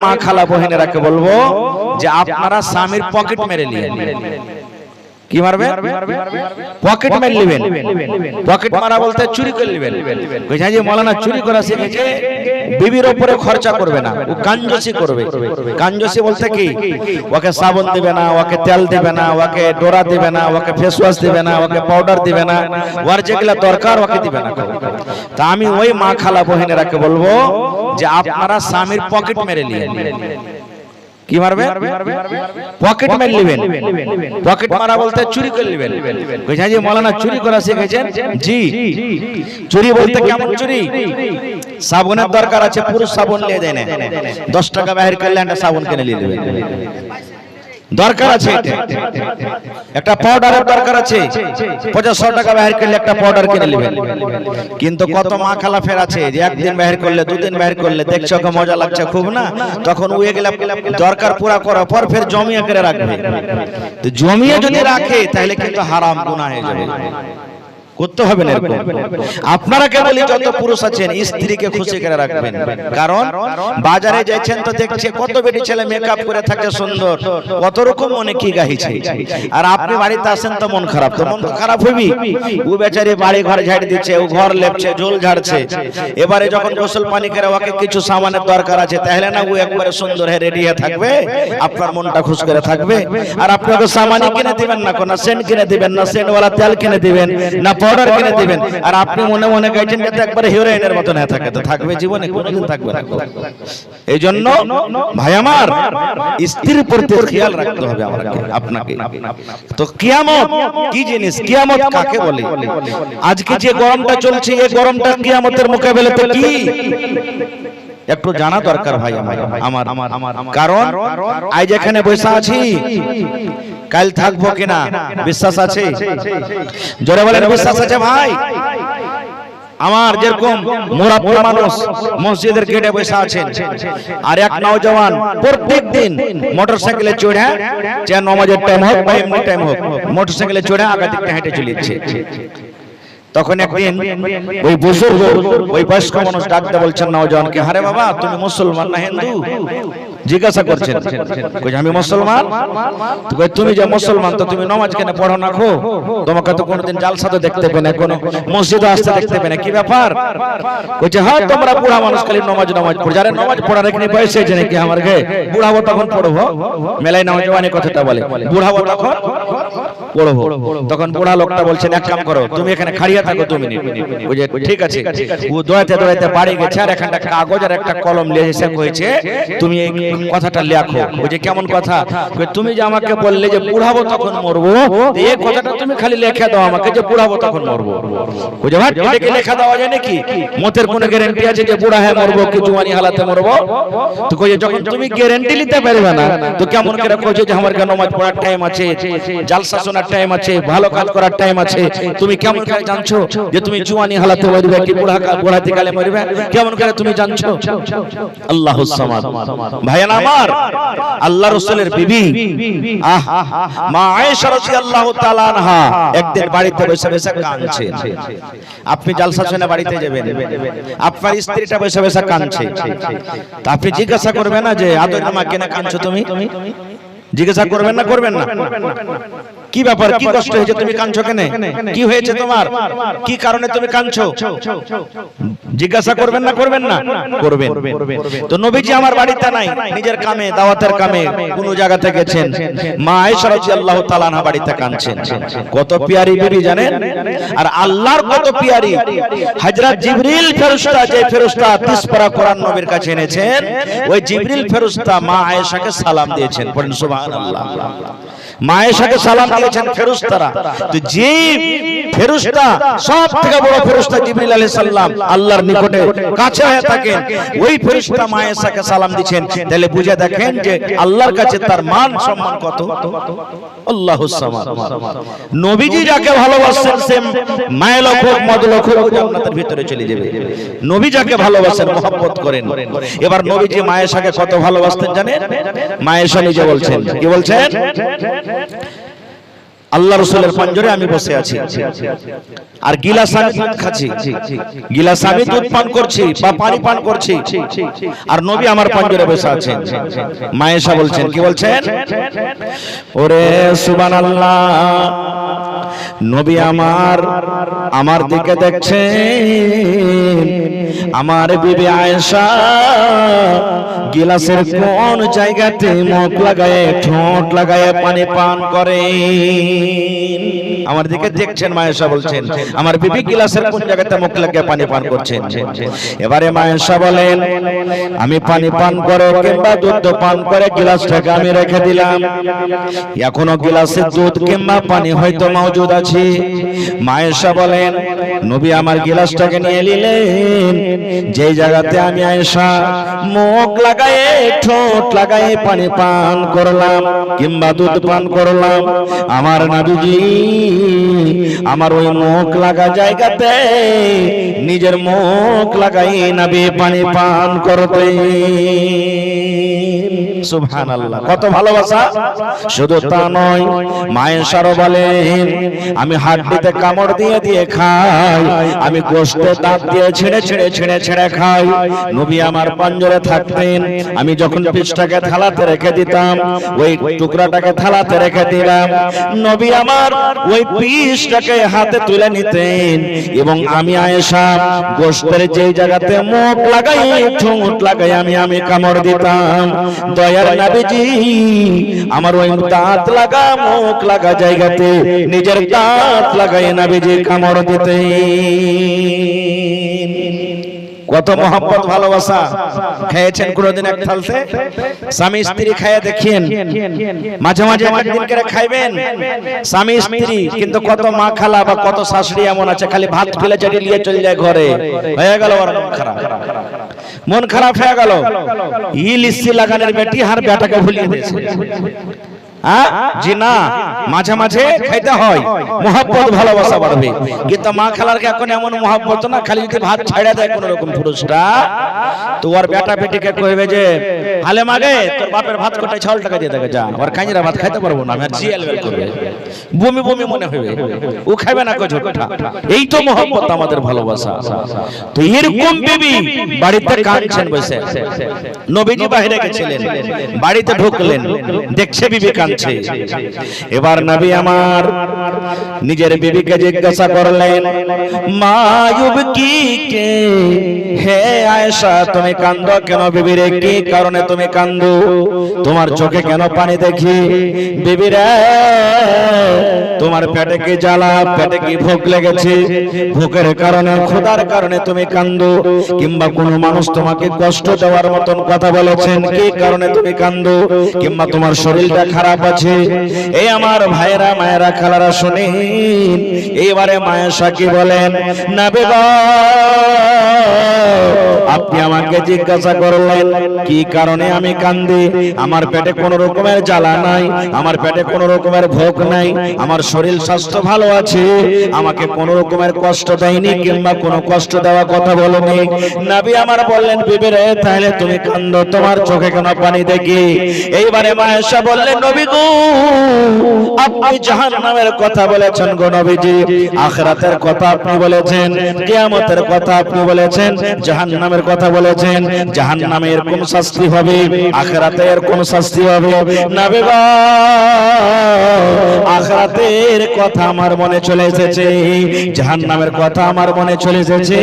মা খালা বহিনেরাকে বলবো যে আপনারা স্বামীর পকেট মেরে নিলেন। কি মারবে? পকেট মেরে নেবেন। পকেট মারা বলতে চুরি করে নেবেন। কইছে যে মাওলানা চুরি করা শিখেছে, বিবির উপরে খরচা করবে না, ও কাঞ্জসি করবে। কাঞ্জসি বলতে কি? ওকে সাবান দিবে না, ওকে তেল দিবে না, ওকে ডোরা দিবে না, ওকে ফেস ওয়াশ দিবে না, ওকে পাউডার দিবে না, ওর যেগুলা দরকার ওকে দিবে না। তা আমি ওই মা খালা বহিনেরাকে বলবো যে আপনারা স্বামীর পকেট মেরে নিলেন। কি মারবে? পকেট মেরে নেবেন। পকেট মারা বলতে চুরি করে নেবেন। কইছে যে মাওলানা চুরি করা শিখেছেন? জি। চুরি বলতে কেমন চুরি? সাবুনের দরকার আছে, পুরুষ সাবুন নিয়ে দেন, 10 টাকা বাহির করলে একটা সাবুন কিনে নিয়ে নেবেন। দরকার আছে একটা পাউডারের দরকার আছে, 50 টাকা বাহির করলে একটা পাউডার কিনে নেবেন। কিন্তু কত মা খালা ফের আছে যে একদিন বাহির করলে, দুদিন বাহির করলে দেখছো ওকে মজা লাগছে খুব না, তখন উয়ে গেলে দরকার পুরা করার পর ফের জমিয়ে করে রাখবে। তো জমিয়ে যদি রাখে তাহলে কিন্তু হারাম গুনাহ হয়ে যাবে। করতে হবে না এরকম। আপনারা কেবল যত পুরুষ আছেন স্ত্রীকে খুশি করে রাখবেন, কারণ বাজারে যাচ্ছেন তো দেখছে কত বেটি ছেলে মেকআপ করে থাকে সুন্দর, কত রকম অনেক কি গাইছে, আর আপনি বাড়িতে আসেন তো মন খারাপ। তো মন খারাপ হইবি, ও বেচারি বাড়ি ঘর ঝাড় দিচ্ছে, ও ঘর লেপছে, ঝোল ঝাড়ছে। এবারে যখন গোসল পানি করে ওকে কিছু সামানের দরকার আছে, তাহলে না ও একবারে সুন্দর হয়ে রেডি হয়ে থাকবে, আপনার মনটা খুশ করে থাকবে। আর আপনি ওকে সামানি কিনে দিবেন না, কোন সেন্ট কিনে দিবেন না, সেন্টওয়ালা তেল কিনে দিবেন না, পাউডার কিনে দিবেন, আর আপনি মনে মনে গাইছেন যাতে একবারে হিরোইনের মতন হয়ে থাকে, তো থাকবে জীবনে? কোনোদিন থাকবে না। এই জন্য ভাই আমার, স্ত্রীর প্রতি খেয়াল রাখতে হবে আমাকে আপনাকে। তো কিয়ামত কি জিনিস? কিয়ামত কাকে বলে? আজকে যে গরমটা চলছে, এই গরমটা কিয়ামতের মোকাবেলাতে কি একটু জানা দরকার ভাই আমার। কারণ আজ এখানে বসে আছি, কাল থাকবো কিনা বিশ্বাস আছে? জোরে বলেন বিশ্বাস আছে ভাই? আমার যেরকম মুরাব্বি মানুষ মসজিদের গেটে বসে আছেন, আর এক নওজওয়ান প্রত্যেক দিন মোটরসাইকেলে চড়ে, যে নামাজের টাইম হোক বা এমনি টাইম হোক, মোটরসাইকেলে চড়ে আগা দিকটা হেঁটে চলে যাচ্ছে। তখন একদিন ওই বুজুর্গ, ওই বয়স্ক মানুষ ডাকতে বলছেন নওজওয়ানকে, আরে বাবা তুমি মুসলমান না হিন্দু? জিজ্ঞাসা করছেন। কই আমি মুসলমান। তো কই তুমি যে মুসলমান, তো তুমি নামাজ কেন পড়ো না? খো তোমাকে তো কোনোদিন জালসাতে দেখতে পেয়ে না, কোনো মসজিদে আসতে দেখতে পেয়ে না, কি ব্যাপার? কইছে হ্যাঁ তোমরা বুড়া মানুষ খালি নামাজ পড়ো। যারা নামাজ পড়ার এখানে বয়স হয়েছে নাকি আমার গে, বুড়াবো তখন পড়বো। মেলায় নওজওয়ানি কথাটা বলে, বুড়াবো তখন পড়বো। তখন বুড়া লোকটা বলছেন এক কাম করো, তুমি এখানে খাড়িয়া থাকো 2 মিনিট। বুঝে ঠিক আছে। ও দৌড়াতে দৌড়াতে বাড়ি গেছে, আর একটা কাগজ আর একটা কলম নিয়ে এসে কইছে তুমি এই কথাটা লেখো। বুঝে কেমন কথা? তুমি যে আমাকে বললে যে বুড়াবো তখন মরবো, এই কথাটা তুমি খালি লিখে দাও আমাকে যে বুড়াবো তখন মরবো। বুঝে ভাই এটাকে লেখা দেওয়া যায় নাকি? মতের কোনো গ্যারান্টি আছে যে বুড়া হয়ে মরবো কি জওয়ানি হালাতে মরবো? তো কই যখন তুমি গ্যারান্টি নিতে পারবে না, তো কেমন করে কইছে যে আমার নামাজ পড়ার টাইম আছে, জালসা শোনার টাইম আছে, ভালো কাজ করার টাইম আছে, তুমি কেমন করে জানছো যে তুমি জওয়ানি হালাতে মরবে কি বুড়াতে কালে মরবে? কেমন করে তুমি জানছো? আল্লাহুস সামাদ। ভাইয়ানা আমার, আল্লাহ রাসূলের বিবি মা আয়েশা রাদিয়াল্লাহু তাআলা আনহা একদিন বাড়িতে বসে বসে কাঁদছে। আপনি জালসা শুনে বাড়িতে যাবেন, আপনার স্ত্রীটা বসে বসে কাঁদছে, তা আপনি জিজ্ঞাসা করবেন না যে আদর মা কেন কাঁদছো তুমি? জিজ্ঞাসা করবেন না? করবেন না? কি ব্যাপার, কি কষ্ট হয়েছে, তুমি কাঁদছো কেন? কি হয়েছে তোমার, কি কারণে তুমি কাঁদছো? জিজ্ঞাসা করবেন না? করবেন না? করবেন। তো নবীজি আমার বাড়িতে নাই, নিজের কামে, দাওয়াতের কামে কোন জায়গাতে গেছেন, মা আয়েশা রাদিয়াল্লাহু তাআলা আনহা বাড়িতে কাঁদছেন। কত পিয়ারি বিবি জানেন? আর আল্লাহর কত পিয়ারি হযরত জিবরিল ফেরেশতা, যে ফেরেশতা 30 পারা কোরআন নবীর কাছে এনেছেন, ওই জিবরিল ফেরেশতা মা আয়েশাকে সালাম দিয়েছেন। পড়েন সুবহানাল্লাহ। মা আয়েশাকে সালাম দিয়েছেন ফেরেশতারা। তো যে ফেরেশতা সবথেকে বড় ফেরেশতা জিবরিল আলাইহিস সালাম আল্লাহর নিকটে কাছে হয়ে থাকেন, ওই ফেরেশতা মা আয়েশাকে সালাম দিয়েছেন। তাহলে বুঝে দেখেন যে আল্লাহর কাছে তার মান সম্মান কত। আল্লাহুস সামাদ। নবীজি যাকে ভালোবাসেন সে মায়ের লোক হোক, মদ লোক হোক, জান্নাতের ভিতরে চলে যাবে। নবী যাকে ভালোবাসেন, মহব্বত করেন। এবার নবীজি মা আয়েশাকে কত ভালোবাসতেন জানেন? মা আয়েশা নিজে বলছেন, কি বলছেন? আল্লাহ রাসূলের পাঞ্জরে আমি বসে আছি আর গিলাস আমি দুধ খাচ্ছি, গিলাস আমি দুধ পান করছি বা পানি পান করছি, আর নবী আমার পাঞ্জরে বসে আছেন। মা আয়েশা বলছেন, কি বলছেন? ওরে সুবহানাল্লাহ, নবী আমার দিকে দেখছেন। আমার বিবি আয়েশা গিলাসের কোন জায়গাতে মুখ লাগায় ঠোঁট লাগায় পানি পান করে, আমার দিকে দেখছেন। মা আয়েশা বলছেন আমার বিবি গিলাসের কোন জায়গাতে মুখ লাগিয়ে পানি পান করছেন। এবারে মা আয়েশা বলেন, আমি পানি পান করে কিংবা দুধ পান করে গিলাসটাকে আমি রেখে দিলাম, এখনো গিলাসে দুধ কিংবা পানি হয়তো মজুদ আছে। মা আয়েশা বলেন, নবী আমার গিলাসটাকে নিয়ে নিলেন, যেই জায়গাতে আমি আয়েশা মুখ লাগায়ে ঠোঁট লাগায়ে পানি পান করলাম কিংবা দুধ পান করলাম, আমার নবীজি আমার ওই মুখ লাগা জায়গাতে নিজের মুখ লাগাই নবী পানি পান করতে। সুবহানাল্লাহ, কত ভালোবাসা! শুধু তা নয়, মা আয়েশারও বলেন, আমি হাড্ডিতে কামড় দিয়ে দিয়ে খাই, আমি গোশত দাঁত দিয়ে ছিঁড়ে ছিঁড়ে ছিঁড়ে ছিঁড়ে খাই। নবী আমার পাঞ্জরে থাকতেন, আমি যখন পিঠটাকে থালাতে রেখে দিতাম, ওই টুকরাটাকে থালাতে রেখে দিলাম, নবী আমার ওই পিঠটাকে হাতে তুলে নিতেন এবং আমি আয়েশা গোশতের যেই জায়গাতে মুখ লাগাই ঠোঁট লাগাই আমি কামড় দিতাম, দয়ার নবীজি আমার ওই দাঁত লাগা মুখ লাগা জায়গাতে নিজের দাঁত লাগাই নবীজি কামড় দিতেন। কত মহব্বত ভালোবাসা! খেয়েছেন কোনদিন এক থালতে? স্বামী স্ত্রী খাইয়ে দেখিয়েন, মাঝে মাঝে একদিন করে খাইবেন স্বামী স্ত্রী, কিন্তু কত মা খালা বা কত শাশুড়ি এমন আছে খালি ভাত ফেলে চেটে নিয়ে চলে যায় ঘরে, হয়ে গেল ওর মন খারাপ, মন খারাপ হয়ে গেল। ই লিস্সি লাগানোর বেটি হার বেটাকে ভুলিয়ে দিয়েছে। জি না, মাঝে মাঝে খাইতে হয়, মহব্বত ভালোবাসা বাড়বে। কিন্তু মা খালার এখন এমন মহব্বত না, খালি যদি ভাত ছাড়া দেয় কোন রকম পুরুষটা, তো ওর বেটা বেটিকে কইবে যে হালে মাগে তোর বাপের ভাত কোটায় ছাল টাকা দিয়ে দেখে যা, ওর কাঞ্জিরা ভাত খাইতে পারবো না, আমি আর জিএল বেল করবে, বমি বমি মনে হবে, ও খাইবে না ঝোটটা। এই তো মহব্বত, আমাদের ভালোবাসা। তো এরকম বিবি বাড়িতে কাঁদছেন বসে, নবীজি বাইরে গেছিলেন, বাড়িতে ঢুকলেন, দেখছে বিবি কাঁদছে। এবার নবী আমার নিজের বিবিকে জিজ্ঞাসা করলেন, মা ইউবকি কে হে আয়েশা, তুমি কাঁদো কেন? বিবিরে কি কারণে তুমি কাঁদো? তোমার চোখে কেন পানি দেখি? বিবিরে তোমার পেটে কি জ্বালা, পেটে কি ভোক লেগেছে? ভোকের কারণে ক্ষুধার কারণে তুমি কাঁদো, কিংবা কোনো মানুষ তোমাকে কষ্ট দেওয়ার মতন কথা বলেছেন, কি কারণে তুমি কাঁদো? কিংবা তোমার শরীরটা খারাপ আছে? এই আমার ভাইরা মায়েরা খালারা শুনেন, এইবারে মা আয়েশা কি বলেন, নবী গো আপনি আমাকে জিজ্ঞাসা করলেন কি কারণে আমি কাঁদি? আমার পেটে কোনো রকমের জ্বালা নাই, আমার পেটে কোনো রকমের ভোগ নাই, আমার শরীর স্বাস্থ্য ভালো আছে, আমাকে কোনো রকমের কষ্ট দেয়নি কিংবা কোনো কষ্ট দেওয়া কথা বলেনি। নবী আমার বললেন, বিবি রে তাহলে তুমি কাঁদো, তোমার চোখে কেন পানি দেখি? এইবারে মা আয়েশা বললেন, নবী গো আপনি জাহান্নামের কথা বলেছেন গো নবীজি, আখিরাতের কথা আপনি বলেছেন, কিয়ামতের কথা আপনি বলেছেন, জাহান্নামের কথা বলেছেন। জাহান্নামে এরকম শাস্তি হবে, আখিরাতে এরকম শাস্তি হবে। নবী গো আখিরাতের কথা আমার মনে চলে এসেছে, জাহান্নামের কথা আমার মনে চলে এসেছে।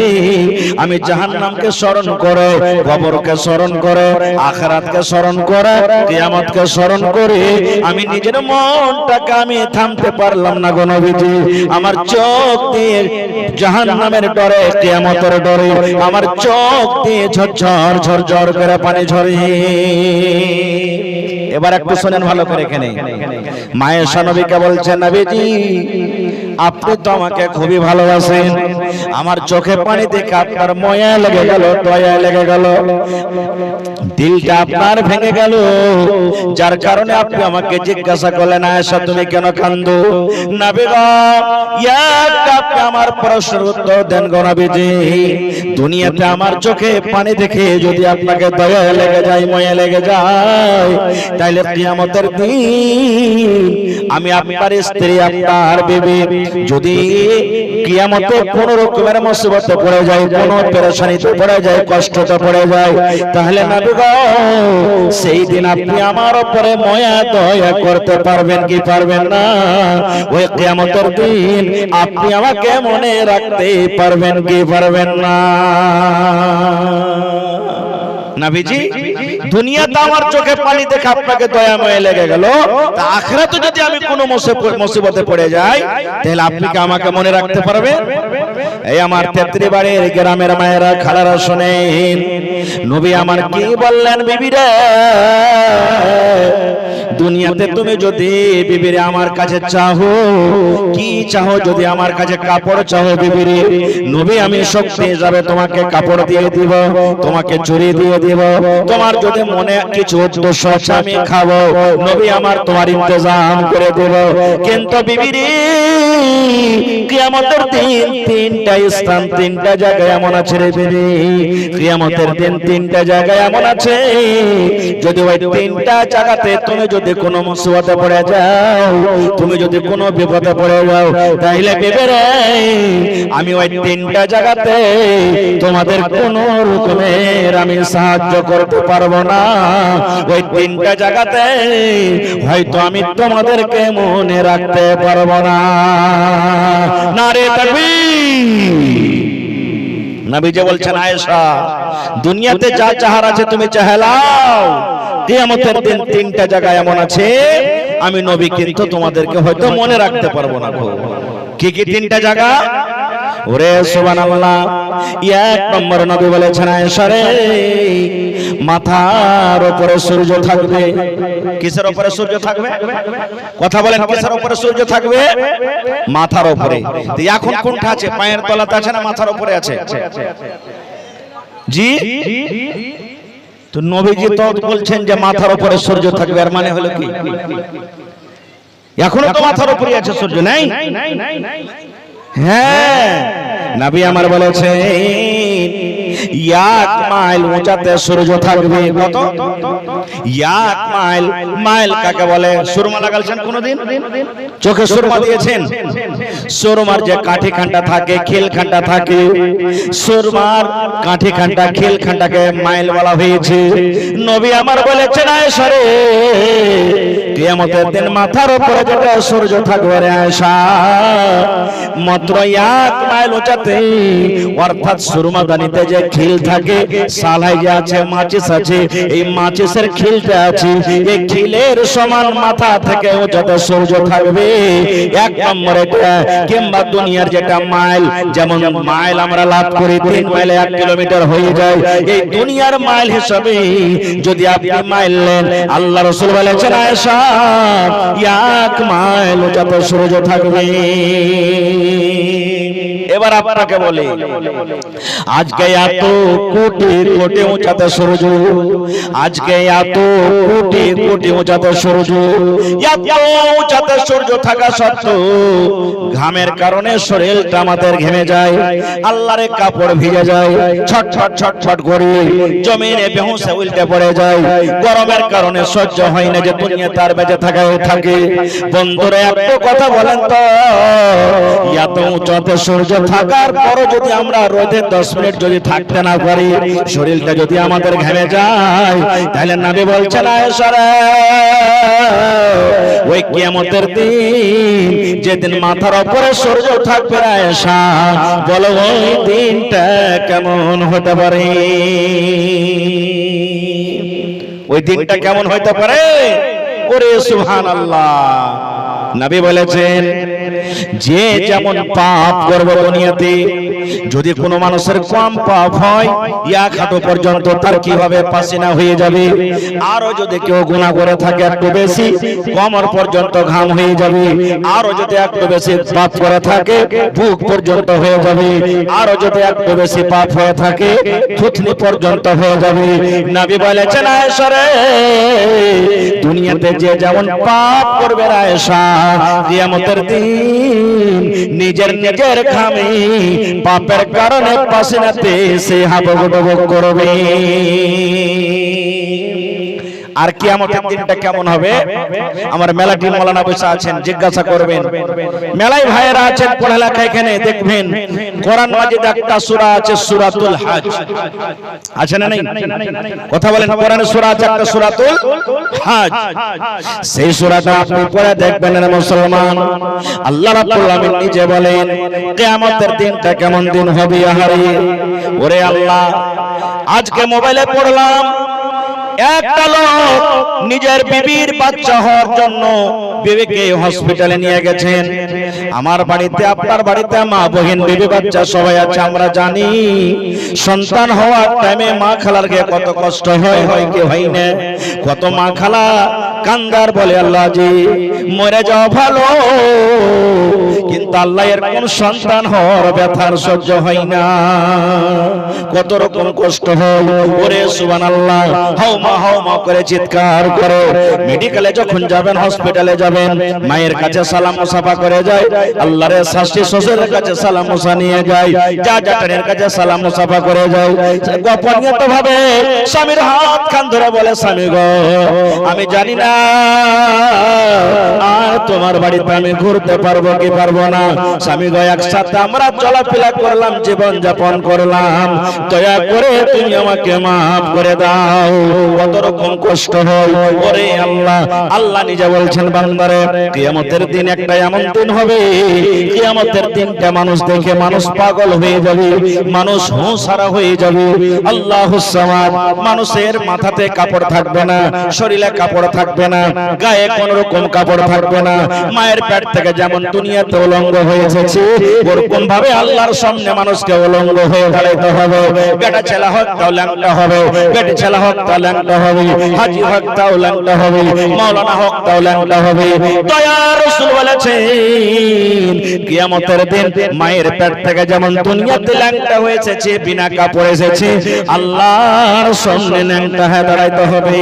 আমি জাহান্নামকে স্মরণ করে, কবরকে স্মরণ করে, আখিরাতকে স্মরণ করে, কিয়ামতকে স্মরণ করে আমি নিজের মনটাকে আমি থামতে পারলাম না গো নবীজি। আমার চোখ দিয়ে জাহান্নামের ডরে, কিয়ামতের ডরে আমার চোখ দিয়ে ঝরঝর ঝরঝর করে পানি ঝরে। এবার একটু শুনেন ভালো করে, এখানে মা আয়েশা নবীকে বলছেন, নবীজি আপনি তো আমাকে খুবই ভালোবাসেন, আমার চোখে পানি দেখে আপনার মায়া লেগে গেল, দয়া লেগে গেল, দিলটা আপনার ভেঙে গেল, যার কারণে আপনি আমাকে জিজ্ঞাসা করলেন, আয়েশা তুমি কেন কান্দো? নবী গো, আপনি আমার প্রশ্নের উত্তর দেন গো নবীজি। দুনিয়াতে আমার চোখে পানি দেখে যদি আপনাকে দয়া লেগে যায়, মায়া লেগে যায়, তাহলে কিয়ামতের দিন আমি আপনার স্ত্রী, আপনার বিবি যদি কিয়ামতে কোন রকমের মুসিবতে পড়ে যায়, কোন পেরেশানিতে পড়ে যায়, কষ্টতে পড়ে যায়, তাহলে নবী গো সেই দিন আপনি আমার উপরে মায়া দয়া করতে পারবেন কি পারবেন না? ওই কিয়ামতের দিন আপনি আমাকে মনে রাখতে পারবেন কি পারবেন না? নবীজি, দুনিয়াতে আমার চোখে পানি দেখে আপনাকে দয়া মায়া লেগে গেল, তা আখিরাতে যদি আমি কোনো মুসিবতে পড়ে যাই, তাহলে আপনি কি আমাকে মনে রাখতে পারবেন? এই আমার তেত্রি বাড়ির গ্রামের মায়েরা, খালারা শুনেন, নবী আমার কি বললেন, বিবিরে দুনিয়াতে তুমি যদি বিবিরে আমার কাছে চাহো, কি চাহো, যদি আমার কাছে কাপড় চাহো বিবিরে, নবী আমি সব পেয়ে যাবে, তোমাকে কাপড় দিয়ে দিব, তোমাকে চুরি দিয়ে দিব, তোমার যদি মনে কিছু উদ্দেশ্য আছে আমি খাবো, নবী আমার তোমার ইন্তজাম করে দেব। কিন্তু বিবিরে কিয়ামতের দিন তিনটা স্থান, তিনটা জায়গায় এমন আছে রে বিবি, কিয়ামতের দিন তিনটা জায়গায় এমন আছে, যদি ওই তিনটা জায়গাতে তুমি যদি কোনো মুসিবতে পড়ে যাও, তুমি যদি কোনো বিপদে পড়ে যাও, তাহলে বিবিরে আমি ওই তিনটা জায়গাতে তোমাদের কোনো রকমের আমি সাহায্য করতে পারবো না। ওই তিনটা জায়গাতে হয়তো আমি তোমাদেরকে মনে রাখতে পারবো না। নারে তাকবীর। নবীজি বলছেন, আয়েশা দুনিয়াতে যা চাহার আছে তুমি চাহেলাও, কিয়ামতের দিন তিনটা জায়গা এমন আছে আমি নবী কিন্তু তোমাদেরকে হয়তো মনে রাখতে পারবো না। কি কি তিনটা জায়গা? ওরে সুবহানাল্লাহ, এক নম্বর নবী বলেছেন, আয়েশা রে মাথার উপরে সূর্য থাকবে। কিসের উপরে সূর্য থাকবে? কথা বলেন, কিসের উপরে সূর্য থাকবে? মাথার উপরে। তো এখন কোনটা আছে? পায়ের তলাতে আছে না মাথার উপরে আছে? জি, তো নবীজি তো বলছেন যে মাথার উপরে সূর্য থাকবে, আর মানে হলো কি এখনো তো মাথার উপরে আছে সূর্য, নাই? হ্যাঁ, নবী আমার বলেছে 1 মাইল উঁচাতে সূর্য থাকবে। কত? 1 মাইল। মাইল কাকে বলে? সুরমা লাগালছেন কোনদিন? চোখে সুরমা দিয়েছেন? সুরমার যে কাঠি খান্ডা থাকে, খিল খান্ডা থাকে, সুরমার কাঠি খান্ডা, খিল খান্ডাকে মাইল বলা হয়েছে। নবী আমার বলেছেন, আয়েশা রে কিয়ামতের দিন মাথার উপরে যেটা সূর্য থাকবে রে আয়েশা, মাত্র 1 মাইল উঁচাতে, অর্থাৎ সুরমাদানিতে যে খিল থাকে, সালাই যে আছে, মাচিস আছে, এই মাচিসের খিলটা আছে, এই খিলের সমান মাথা থেকে উঁচাতে সূর্য থাকবে। 1 নম্বরে কিংবা দুনিয়ার যেটা মাইল, যেমন মাইল আমরা লাভ করি 3 মাইলে 1 কিলোমিটার হয়ে যায়, এই দুনিয়ার মাইল হিসাবে যদি আপনি মাইল নেন, আল্লাহ রাসূল বলেছেন, আয়েশা 1 মাইল উঁচাতে সূর্য থাকবে। এবার আপনাকে বলি, আজকে এত কোটি কোটি উঁচাতে সূর্য, আজকে এত কোটি কোটি উঁচাতে সূর্য, এত উঁচাতে সূর্য থাকা সত্ত্বেও ঘামের কারণে শরীরটা আমাদের ঘেমে যায়, আল্লাহর কাপড় ভিজে যায়, ছটফট ছটফট করে জমিনে বেহুঁশে উল্টে পড়ে যায়, গরমের কারণে সহ্য হয় না যে দুনিয়া তার বেঁচে থাকে। বন্ধুরা একটা কথা বলেন তো, এত উঁচাতে সূর্য থাকার পরও যদি আমরা রোদে 10 মিনিট যদি থাকতে না পারি, শরীরটা যদি আমাদের ঘেমে যায়, তাহলে নবী বলছেন, আয়েশা রে ওই কিয়ামতের দিন যেদিন মাথার উপরে সূর্য থাকবে, আয়েশা বলো ওই দিনটা কেমন হতে পারে? ওই দিনটা কেমন হতে পারে? ওরে সুবহানাল্লাহ। নবী বলেছেন, যে যেমন পাপ করবে দুনিয়াতে, যদি কোনো মানুষের কম পাপ হয় এক হাঁটু পর্যন্ত তার কিভাবে পাসিনা হয়ে যাবে, আরো যদি কেউ গুনাহ করে থাকে একটু বেশি কোমর পর্যন্ত ঘাম হয়ে যাবে, আরো যদি একটু বেশি পাপ করে থাকে বুক পর্যন্ত হয়ে যাবে, আরো যদি একটু বেশি পাপ হয়ে থাকে থুতনি পর্যন্ত হয়ে যাবে। নবী বলেছেন আয়েশা রে, দুনিয়াতে যে যেমন পাপ করবে আয়েশা, কিয়ামতের দিন নিজের ঘামে পাপের কারণে পাসিনাতে সে হাবুডুবু করবে। আর কিয়ামতের দিনটা কেমন হবে? আমার মেলাটি মাওলানা বসে আছেন, জিজ্ঞাসা করবেন। মেলাই ভাইয়েরা আছেন পড়ালেখা, এখানে দেখবেন কোরআন মাজিদ একটা সূরা আছে সূরাতুল হজ, আছে না নেই? কথা বলেন, কোরআনে সূরা আছে একটা সূরাতুল হজ। সেই সূরাটা আপনি পড়ে দেখবেন না মুসলমান, আল্লাহ রাব্বুল আলামিন নিজে বলেন কিয়ামতের দিনটা কেমন দিন হবে। আহারে ওরে আল্লাহ, আজকে মোবাইলে পড়লাম একটা লোক নিজের বিবির বাচ্চা হওয়ার জন্য বিবিকে হসপিটালে নিয়ে গেছেন। আমার বাড়িতে আপনার বাড়িতে মা বহিন বিবি বাচ্চা সবাই আছে, আমরা জানি সন্তান হওয়ার টাইমে মা খালার গে কত কষ্ট হয় কি হয় না, কত মা খালা কান্দার বলে আল্লাহ জি মরে যাও ভালো, কিন্তু আল্লাহ এর কোন সন্তান হওয়ার ব্যথার সহ্য হয় না, কত রকম কষ্ট হয়। ওরে সুবহানাল্লাহ, হাওমা করে চিৎকার করে মেডিকেলে যখন যাবেন, হসপিটালে যাবেন, মায়ের কাছে সালাম মুসাফা করে যায়, আল্লাহর শাস্তি শ্বশুরের কাছে সালাম মুসা নিয়ে যায়, যা জাটানের কাছে সালাম মুসাফা করে যায়, গোপনীয়ত ভাবে স্বামীর হাত খান ধরে বলে স্বামী গো আমি জানি না আর তোমার বাড়িতে আমি ঘুরতে পারবো কি পারবো না, স্বামী গো একসাথে আমরা চলাফেরা করলাম, জীবন যাপন করলাম, দয়া করে তুমি আমাকে মাফ করে দাও। কত রকম কষ্ট হয়। ওরে আল্লাহ, আল্লাহ নিজে বলছেন বান্দারে কিয়ামতের দিন একটা এমন দিন হবে, কিয়ামতের দিনটা মানুষ দেখে মানুষ পাগল হয়ে যাবে, মানুষ হুঁশহারা হয়ে যাবে। আল্লাহুস সামাদ, মানুষের মাথাতে কাপড় থাকবে না, শরীরে কাপড় থাকবে না, গায়ে কোন রকম কাপড় থাকবে না, মায়ের পেট থেকে যেমন দুনিয়াতে উলঙ্গ হয়ে এসেছে ওরকম ভাবে আল্লাহর সামনে মানুষকে উলঙ্গ হয়ে দাঁড়াতে হবে। বেটা ছেলে হোক তাও ল্যাংটা হবে, বেটি ছেলে হোক তাও ল্যাংটা হবে, হাজী হোক তাও ল্যাংটা হবে, মাওলানা হোক তাও ল্যাংটা হবে। দয়ার রাসূল বলেছেন কিয়ামতের দিন মায়ের পেট থেকে যেমন দুনিয়াতে ল্যাংটা হয়ে এসেছে, বিনা কাপড়ে এসেছে, আল্লাহর সামনে ল্যাংটা হয়ে দাঁড়াতে হবে।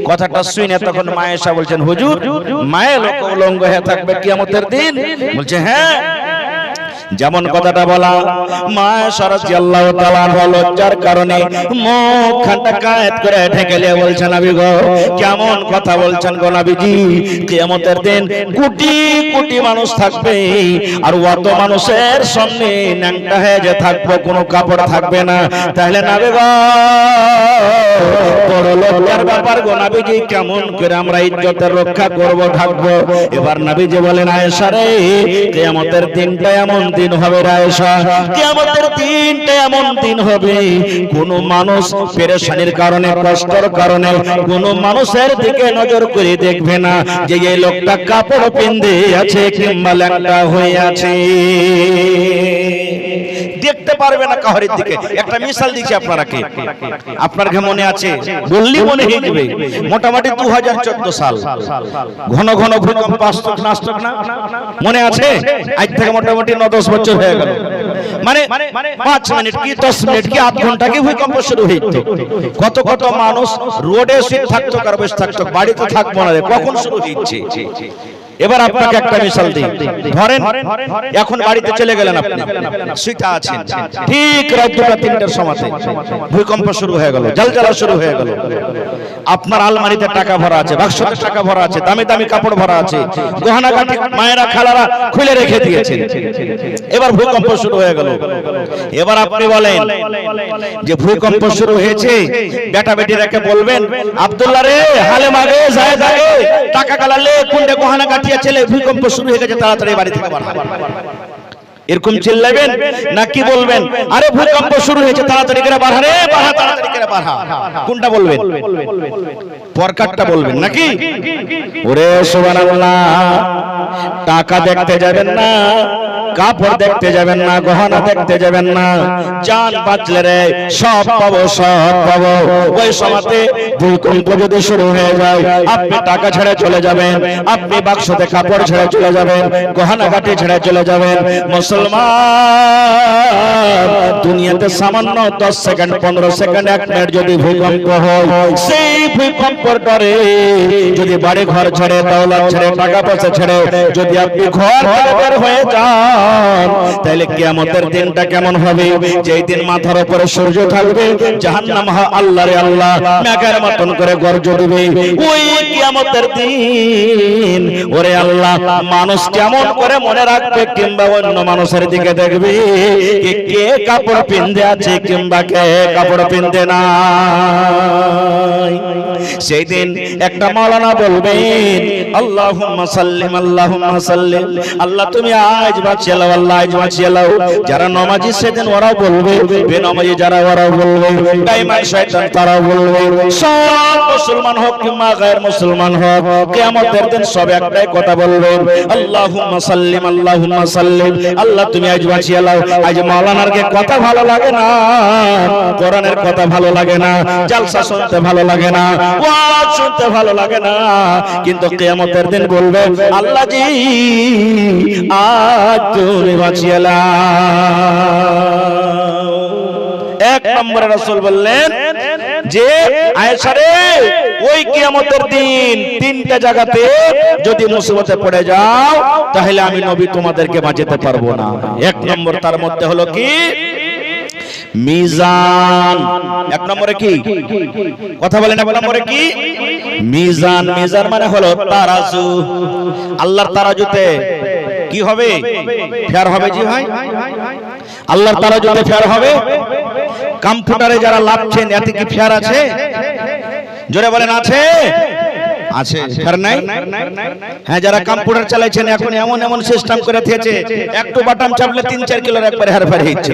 কথাটা শুনে তখন মা আয়েশা বলছেন হুজুর মায়ের লোক উলঙ্গ হয়ে থাকবে কিয়ামতের দিন? বলছে হ্যাঁ, যেমন কথাটা বলা মা আয়েশা রাদিয়াল্লাহু তাআলা আনহা লজ্জার কারণে মুখখানটা কায়েত করে ঢেকে নিয়ে বলছেন নবী গো কেমন কথা বলছেন গো নবীজি, কিয়ামতের দিন কোটি কোটি মানুষ থাকবে, আর অত মানুষের সামনে ন্যাংটা হয়ে যে থাকবো, কোনো কাপড় থাকবে না, তাহলে নবী গো বড় লজ্জার ব্যাপার গো নবীজি, কেমন করে আমরা ইজ্জতের রক্ষা করব থাকবো? এবার নবীজি বলেন আয়েশা রে কিয়ামতের দিনটা এমন দিন হবে আয়েশা, কিয়ামতের দিনটা এমন দিন হবে কোন মানুষ পেরেশানির কারণে কষ্টের কারণে কোন মানুষের দিকে নজর করে দেখবে না যে এই লোকটা কাপড় পিন্দে আছে কিংবা ল্যাংটা হয়ে আছে, দেখতে পারবে না কাহরের দিকে। একটা মিসাল দিচ্ছি আপনারাকে, আপনার কি মনে আছে? বললি মনে হয়ে যাবে। মোটামুটি 2014 সাল ঘন ঘন ভূমিকম্প আসতো না, মনে আছে? আজ থেকে মোটামুটি 9-10 বছর হয়ে গেল। মানে 5 মিনিট কি 10 মিনিট কি আধ ঘন্টা কি ভূমিকম্প শুরু হইতো। কত কত মানুষ রোডে শুয়ে থাকতো, কার বসে থাকতো, বাড়িতে থাকবো না, কখন শুরু হচ্ছে। এবার আপনাকে একটা মিসাল দিই, ধরেন এখন বাড়িতে চলে গেলেন, আপনি শুইতে আছেন, ঠিক রাত 2-3টার সময় ভূমিকম্প শুরু হয়ে গেল, জ্বালা শুরু হয়ে গেল। আপনার আলমারিতে টাকা ভরা আছে, বাক্সতে টাকা ভরা আছে, দামি দামি কাপড় ভরা আছে, গহনা গাঁটি মায়েরা খালারা খুলে রেখে দিয়েছেন। এবার ভূমিকম্প শুরু হয়ে গেল। এবার আপনি বলেন যে ভূমিকম্প শুরু হয়েছে, বেটা বেটি রেখে বলবেন আব্দুল্লাহ রে হালেম আগে যায় আগে টাকা কালালে কুন্ডে গহনা গাঁটি ছেলে ভূমিকম্প শুরু হয়ে গেছে, তাড়াতাড়ি বাড়ি থেকে বার। এরকম চিল্লাবেন নাকি বলবেন আরে ভূকম্প শুরু হয়েছে তাড়াতাড়ি করে বাড়া রে বাড়া, তাড়াতাড়ি করে বাড়া? কোনটা বলবেন? পরকারটা বলবেন নাকি? ওরে সুবহানাল্লাহ, টাকা দেখতে যাবেন না, কাপড় দেখতে যাবেন না, গহনা দেখতে যাবেন না, জান বাঁচলে রে সব পাবো, সব পাবো। ওই সময়তে ভূকম্প যদি শুরু হয়ে যায়, আপনি টাকা ছেড়ে চলে যাবেন, আপনি বাক্সতে কাপড় ছেড়ে চলে যাবেন, গহনা গাটি ছেড়ে চলে যাবেন। মুসলমান, দুনিয়াতে সামান্য 10 সেকেন্ড 15 সেকেন্ড 1 মিনিট যদি ভূকম্প হয়, সেই ভূকম্পের ডরে যদি বাড়ি ঘর ছেড়ে, দৌলত ছেড়ে, টাকা পয়সা ছেড়ে যদি আপনি ঘর থেকে বের হয়ে যান, তাহলে কিয়ামতের দিনটা কেমন হবে? যেই দিন মাথার উপরে সূর্য থাকবে, জাহান্নাম আল্লাহ রে আল্লাহ মেঘের মতন করে গর্জ দিবে। ওই কিয়ামতের দিন ওরে আল্লাহ, মানুষ কেমন করে মনে রাখবে কিংবা অন্য মানুষের দিকে দেখবে কে কাপড় পিনতে আছে কিংবা কে কাপড় পিনতে নাই। সেই দিন একটা মাওলানা বলবেন আল্লাহুম্মা সাল্লিম, আল্লাহুম্মা সাল্লিম, আল্লাহ তুমি আজ বাঁচিয়ে লাও, আল্লাহ আজ বাঁচিয়ে লাও। যারা নামাজি সেদিন ওরাও বলবে, বেনামাজি যারা ওরাও বলবে, বেঈমান শয়তান তারাও বলবে, সব মুসলমান হোক কিংবা গায়র মুসলমান হোক, কিয়ামতের দিন সব একটাই কথা বলবে আল্লাহুম্মা সাল্লিম, আল্লাহুম্মা সাল্লিম, আল্লাহ তুমি আজ বাঁচিয়ে লাও। আজ মাওলানার কে কথা ভালো লাগে না, কোরআনের কথা ভালো লাগে না, জালসা শুনতে ভালো লাগে না, ওয়াজ শুনতে ভালো লাগে না, কিন্তু কিয়ামতের দিন বলবে আল্লাহ জি আজ তুমি বাঁচিয়ে লাও। এক নম্বরে রাসূল বললেন যে আয়েশা রে, ওই কিয়ামতের দিন 3টা জায়গাতে যদি মুসিবতে পড়ে যাও, তাহলে আমি নবী তোমাদেরকে বাঁচাতে পারবো না। এক নম্বর তার মধ্যে হলো কি? মিজান। এক নম্বরে কি কথা বলেন? এক নম্বরে কি? মিজান। মিজান মানে হলো তারাজু। আল্লাহর তারাজুতে কি হবে? ফেয়ার হবে। জি ভাই, আল্লাহর তারাজুতে ফেয়ার হবে। কম্পিউটারে যারা লাভছেন এতে কি ফেয়ার আছে? জোরে বলেন আছে? আছে, ফেয়ার নাই? হ্যাঁ, যারা কম্পিউটার চালাচ্ছেন এখন এমন এমন সিস্টেম করে দিয়েছে, একটু বাটন চাপলে 3-4 কিলোর একবারে হেরফের হচ্ছে।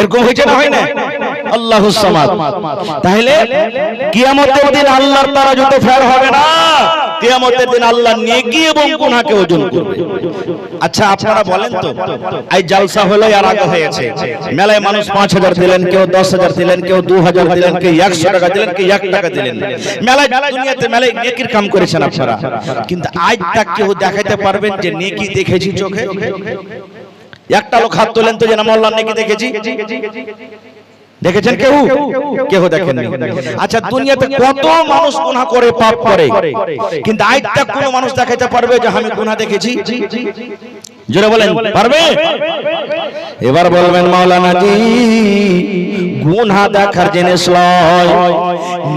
এরকম হয়েছে না? হয় না? আল্লাহুস সামাদ। তাহলে কিয়ামতের দিন আল্লাহর তারাজুতে ফেয়ার হবে না, কিয়ামতের দিন আল্লাহ নেকি এবং গুনাহকে ওজন করবে। আচ্ছা আপনারা বলেন তো, এই জালসা হলো আর আগে হয়েছে, মেলায় মানুষ 5000 দিলেন, কেউ 10000 দিলেন, কেউ 2000 দিলেন, কেউ 100 টাকা দিলেন, কেউ 1 টাকা দিলেন। মেলায় দুনিয়াতে মেলায় নেকির কাম করেছেন আপনারা, কিন্তু আজ তাক কেউ দেখাইতে পারবেন যে নেকি দেখেছি চোখে? একটা লোক হাত তোলেন তো যে না মোল্লার নেকি দেখেছি? দেখেছেন কেউ? কেউ দেখেননি। আচ্ছা, দুনিয়াতে কত মানুষ গুনাহ করে, পাপ করে, কিন্তু আজ তাক কোন মানুষ দেখাইতে পারবে যে আমি গুনাহ দেখেছি? জোরে বলেন, পারবে? এবার বলবেন মাওলানা জি, গুনাহ দেখার জিনিস নয়,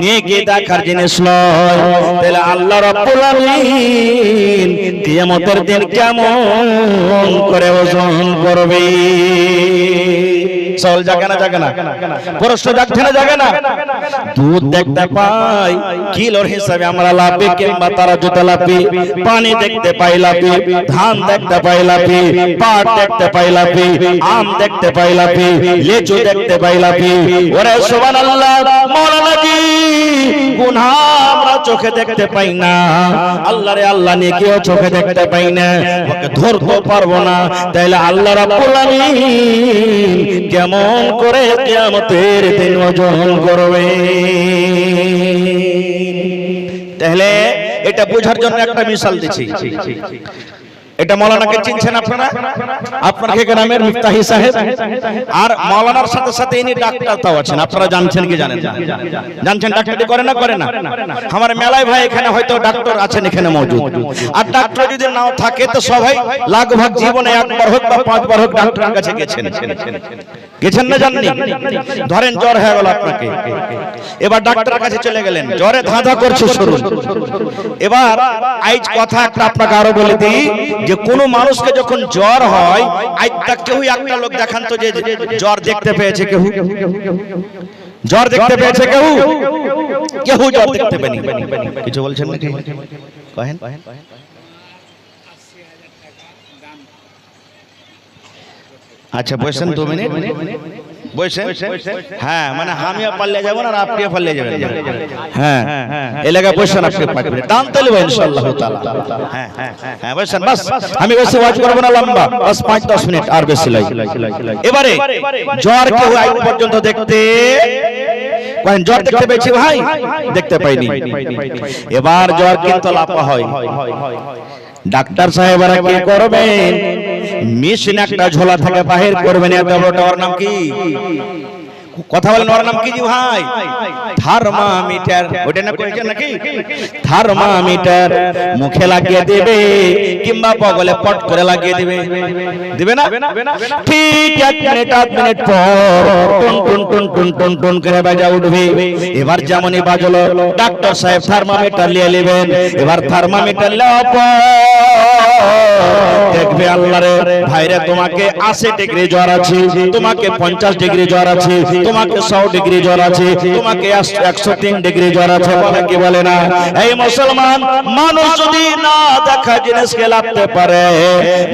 নেকি দেখার জিনিস নয়, তাহলে আল্লাহ রাব্বুল আলামিন কিয়ামতের দিন কেমন করে ওজন করবে? সওয়াল জাগে না? জাগে না? প্রশ্ন জাগছে না? জাগে না? দুধ দেখতে পাই কিলোর হিসাবে আমরা লাভি কিংবা তারাজুতে লাভি, পানি দেখতে পাই লাভি, ধান দেখতে পাই লাভি, পাট দেখতে পাই লাভি, আম দেখতে পাই লাভি, লিচু দেখতে পাই লাভি। ওরে সুবহানাল্লাহ, মাওলানা জি গুনাহ আমরা চোখে দেখতে পাই না, আল্লাহ রে আল্লাহ নেকিও চোখে দেখতে পাই না, ওকে ধরতে পারবো না, তাইলে আল্লাহ রাব্বুল আলামিন কেমন করে কিয়ামতের দিন ওজন করবে? তাহলে এটা বোঝার জন্য একটা মিসাল দিচ্ছি। এটা মাওলানাকে চিনছেন আপনারা? আপনার গ্রামের মিফতাহি সাহেব, আর মাওলানার সাথে সাথে ইনি ডাক্তারটাও আছেন। আপনারা জানছেন কি জানেন না? জানছেন ডাক্তারি করে না? করে না? আমার মেলায় ভাই এখানে হয়তো ডাক্তার আছেন এখানে মওজুদ, আর ডাক্তার যদি নাও থাকে তো সবাই লাগভাগ জীবনে একবার হোক বা 5 বার হোক ডাক্তারের কাছে গেছেন। গেছেন না? জাননি? ধরেন জ্বর হয়ে গেল আপনাকে, এবার ডাক্তারের কাছে চলে গেলেন, জ্বরে ধাঁধা করছে শুরু। এবার আজ কথা একটা আপনাকে আরো বলে দিই যে কোন মানুষকে যখন জ্বর হয়, আজ তাক কেউ একটা লোক দেখান তো যে জ্বর দেখতে পেয়েছে? কেউ জ্বর দেখতে পেয়েছে? কেউ কেউ জ্বর দেখতে পায়নি? কিছু বলছেন নাকি? কহেন। আচ্ছা বসেন 2 মিনিট বসেন। হ্যাঁ মানে আমিও পাল্লে যাব না আর আপনিও পাল্লে যাবেন। হ্যাঁ এলাকা বসেন আপনি 5 মিনিট টান তালিব ইনশাআল্লাহ তাআলা। হ্যাঁ হ্যাঁ বসেন বাস, আমি বেশি ওয়াজ করব না লম্বা, বাস 5-10 মিনিট আর বেশি লাই। এবারে জ্বর কেউ আজ পর্যন্ত দেখতে কোন জ্বর দেখতে পেয়েছি ভাই? দেখতে পাইনি। এবার জ্বর কিন্তু লাপা হয়, ডাক্তার সাহেবরা কি করবেন? মেশিন একটা ঝোলা থেকে বাহির করবেন। এত বড়টা ওর নাম কি? কথা বলেন ওর নাম কি জি ভাই? থার্মোমিটার। ওটা না কইছেন নাকি? থার্মোমিটার মুখে লাগিয়ে দেবে কিংবা বগলে পট করে লাগিয়ে দেবে, দিবে না? ঠিক 1 মিনিট 8 মিনিট পর টুন টুন টুন টুন টুন টুন করে বাজা উঠবে। এবার যেমনই বাজলো ডাক্তার সাহেব থার্মোমিটার নিয়ে নেবেন। এবার থার্মোমিটার নেওয়ার পর দেখবে আল্লাহরে ভাইরে তোমাকে 80 ডিগ্রি জ্বর আছে, তোমাকে 50 ডিগ্রি জ্বর আছে, তোমাকে 100 ডিগ্রি জ্বর আছে, তোমাকে 103 ডিগ্রি জ্বর আছে, বলে কি বলে না? এই মুসলমান, মানুষ যদি না দেখা জিনিসকে লাগতে পারে,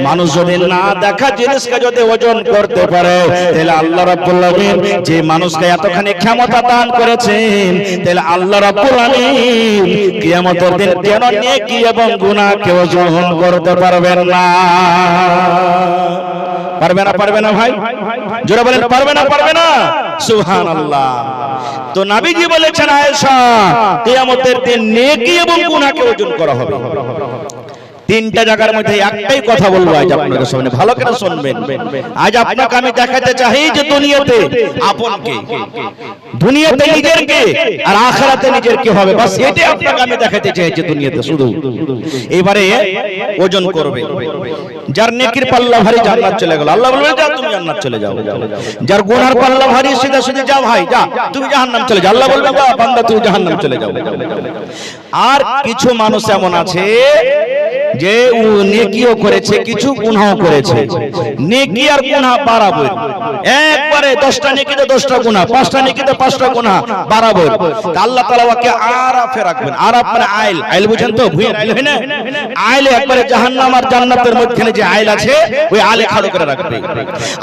মানুষ যদি না দেখা জিনিসকে যদি ওজন করতে পারে, তাহলে আল্লাহ রাব্বুল আলামিন যে মানুষকে এতখানি ক্ষমতা দান করেছেন, তাহলে আল্লাহ রাব্বুল আলামিন কিয়ামতের দিন কেন নেকি এবং গুনাহকে ওজন করতে পারবেন না? পারবে না? পারবে না ভাই? জোরে বলেন পারবে না? পারবে না? সুবহানাল্লাহ। তো নবীজি বলেছেন আয়েশা, কিয়ামতের দিন নেকি এবং গুনাহকে ওজন করা হবে। 3টা জায়গার মধ্যে একটাই কথা বলবো আজ আপনাদের সামনে, ভালো করে শুনবেন। আজ আপনাকে আমি দেখাতে চাই যে দুনিয়াতে আপনকে, দুনিয়াতে নিজেরকে আর আখিরাতে নিজের কি হবে, বাস এটাই আপনাকে আমি দেখাতে চাই যে দুনিয়াতে শুধু। এবারে ওজন করবে। যার নেকির পাল্লা ভারী জান্নাত চলে গেল, আল্লাহ বলবে যা তুমি জান্নাত চলে যাও। যার গুনার পাল্লা ভারী সিধা সিধা যা ভাই যা তুমি জাহান্নাম চলে যাও, আল্লাহ বলবে যা বান্দা তুমি জাহান্নাম চলে যাও। আর কিছু মানুষ এমন আছে যে নেকিও করেছে কিছু গুনাহও করেছে, নেকি আর গুনাহ বরাবর, একবারে 10টা নেকিতে 10টা গুনাহ, 5টা নেকিতে 5টা গুনাহ বরাবর। আল্লাহ তাআলা ওকে আরাফে রাখবেন। আরাফ মানে আইল, আইল বুঝেন তো? ভুঁইয়ের আইল হয় না? আইলে একবারে জাহান্নাম আর জান্নাতের মধ্যখানে যে আইল আছে ওই আইলে খাড়ো করে রাখবে।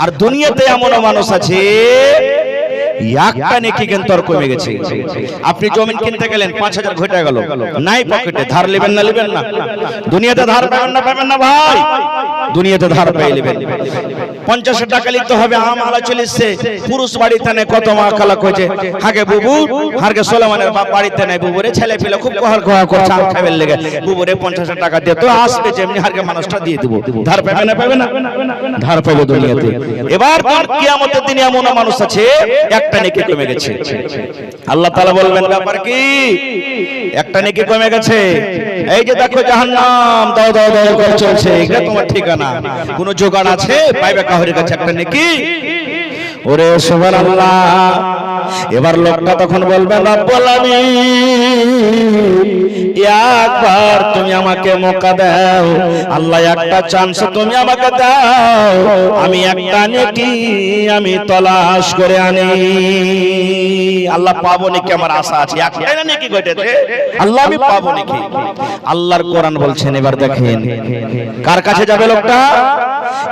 আর দুনিয়াতে এমন মানুষ আছে একটা নেকি কিন্তু আর কমে গেছে। আপনি জমি কিনতে গেলেন 5000 ঘটে গেল, নাই পকেটে, ধার নেবেন না? নেবেন না? দুনিয়াতে ধার পাবেন না? পাবেন না ভাই? দুনিয়াতে ধার পেয়ে নেবেন। 50 টাকা লিখতে হবে। আমালা চলেছে পুরুষ বাড়িতে নেই, কত মা খালা কইছে হাগে বুবু হারগে সোলেমানের বাপ বাড়িতে নাই, বুবুরে ছেলে পেলে খুব কহল কহা করছে আম খাইবেন লেগে, বুবুরে 50 টাকা দিয়ে তো আসবে যেমনি হারগে মানুষটা দিয়ে দেব। ধার পাবে না? পাবে না? ধার পাবে দুনিয়াতে। এবার কিয়ামতের দিনে এমন মানুষ আছে একটা নেকি কমে গেছে। আল্লাহ তাআলা বলবেন ব্যাপার কি? একটা নেকি কমে গেছে। এই যে দেখো জাহান্নাম দাও দাও দাও করে চলছে, এটা তোমার ঠিকানা। কোন জোগাড় আছে পাইবে কাহরের কাছে একটা নেকি? ওরে সুবহানাল্লাহ। এবার লোকটা তখন বলবে রব্বুল আলামিন একবার তুমি আমাকে মৌকা দাও, আল্লাহ একটা চান্স তুমি আমাকে দাও, আমি একটা নেকি আমি তলাশ করে আনি। আল্লাহ পাবো নাকি? আমার আশা আছে। একটাই না নেকি ঘটেছে, আল্লাহ আমি পাবো নাকি? আল্লাহর কোরআন বলছেন, এবার দেখেন কার কাছে যাবে লোকটা?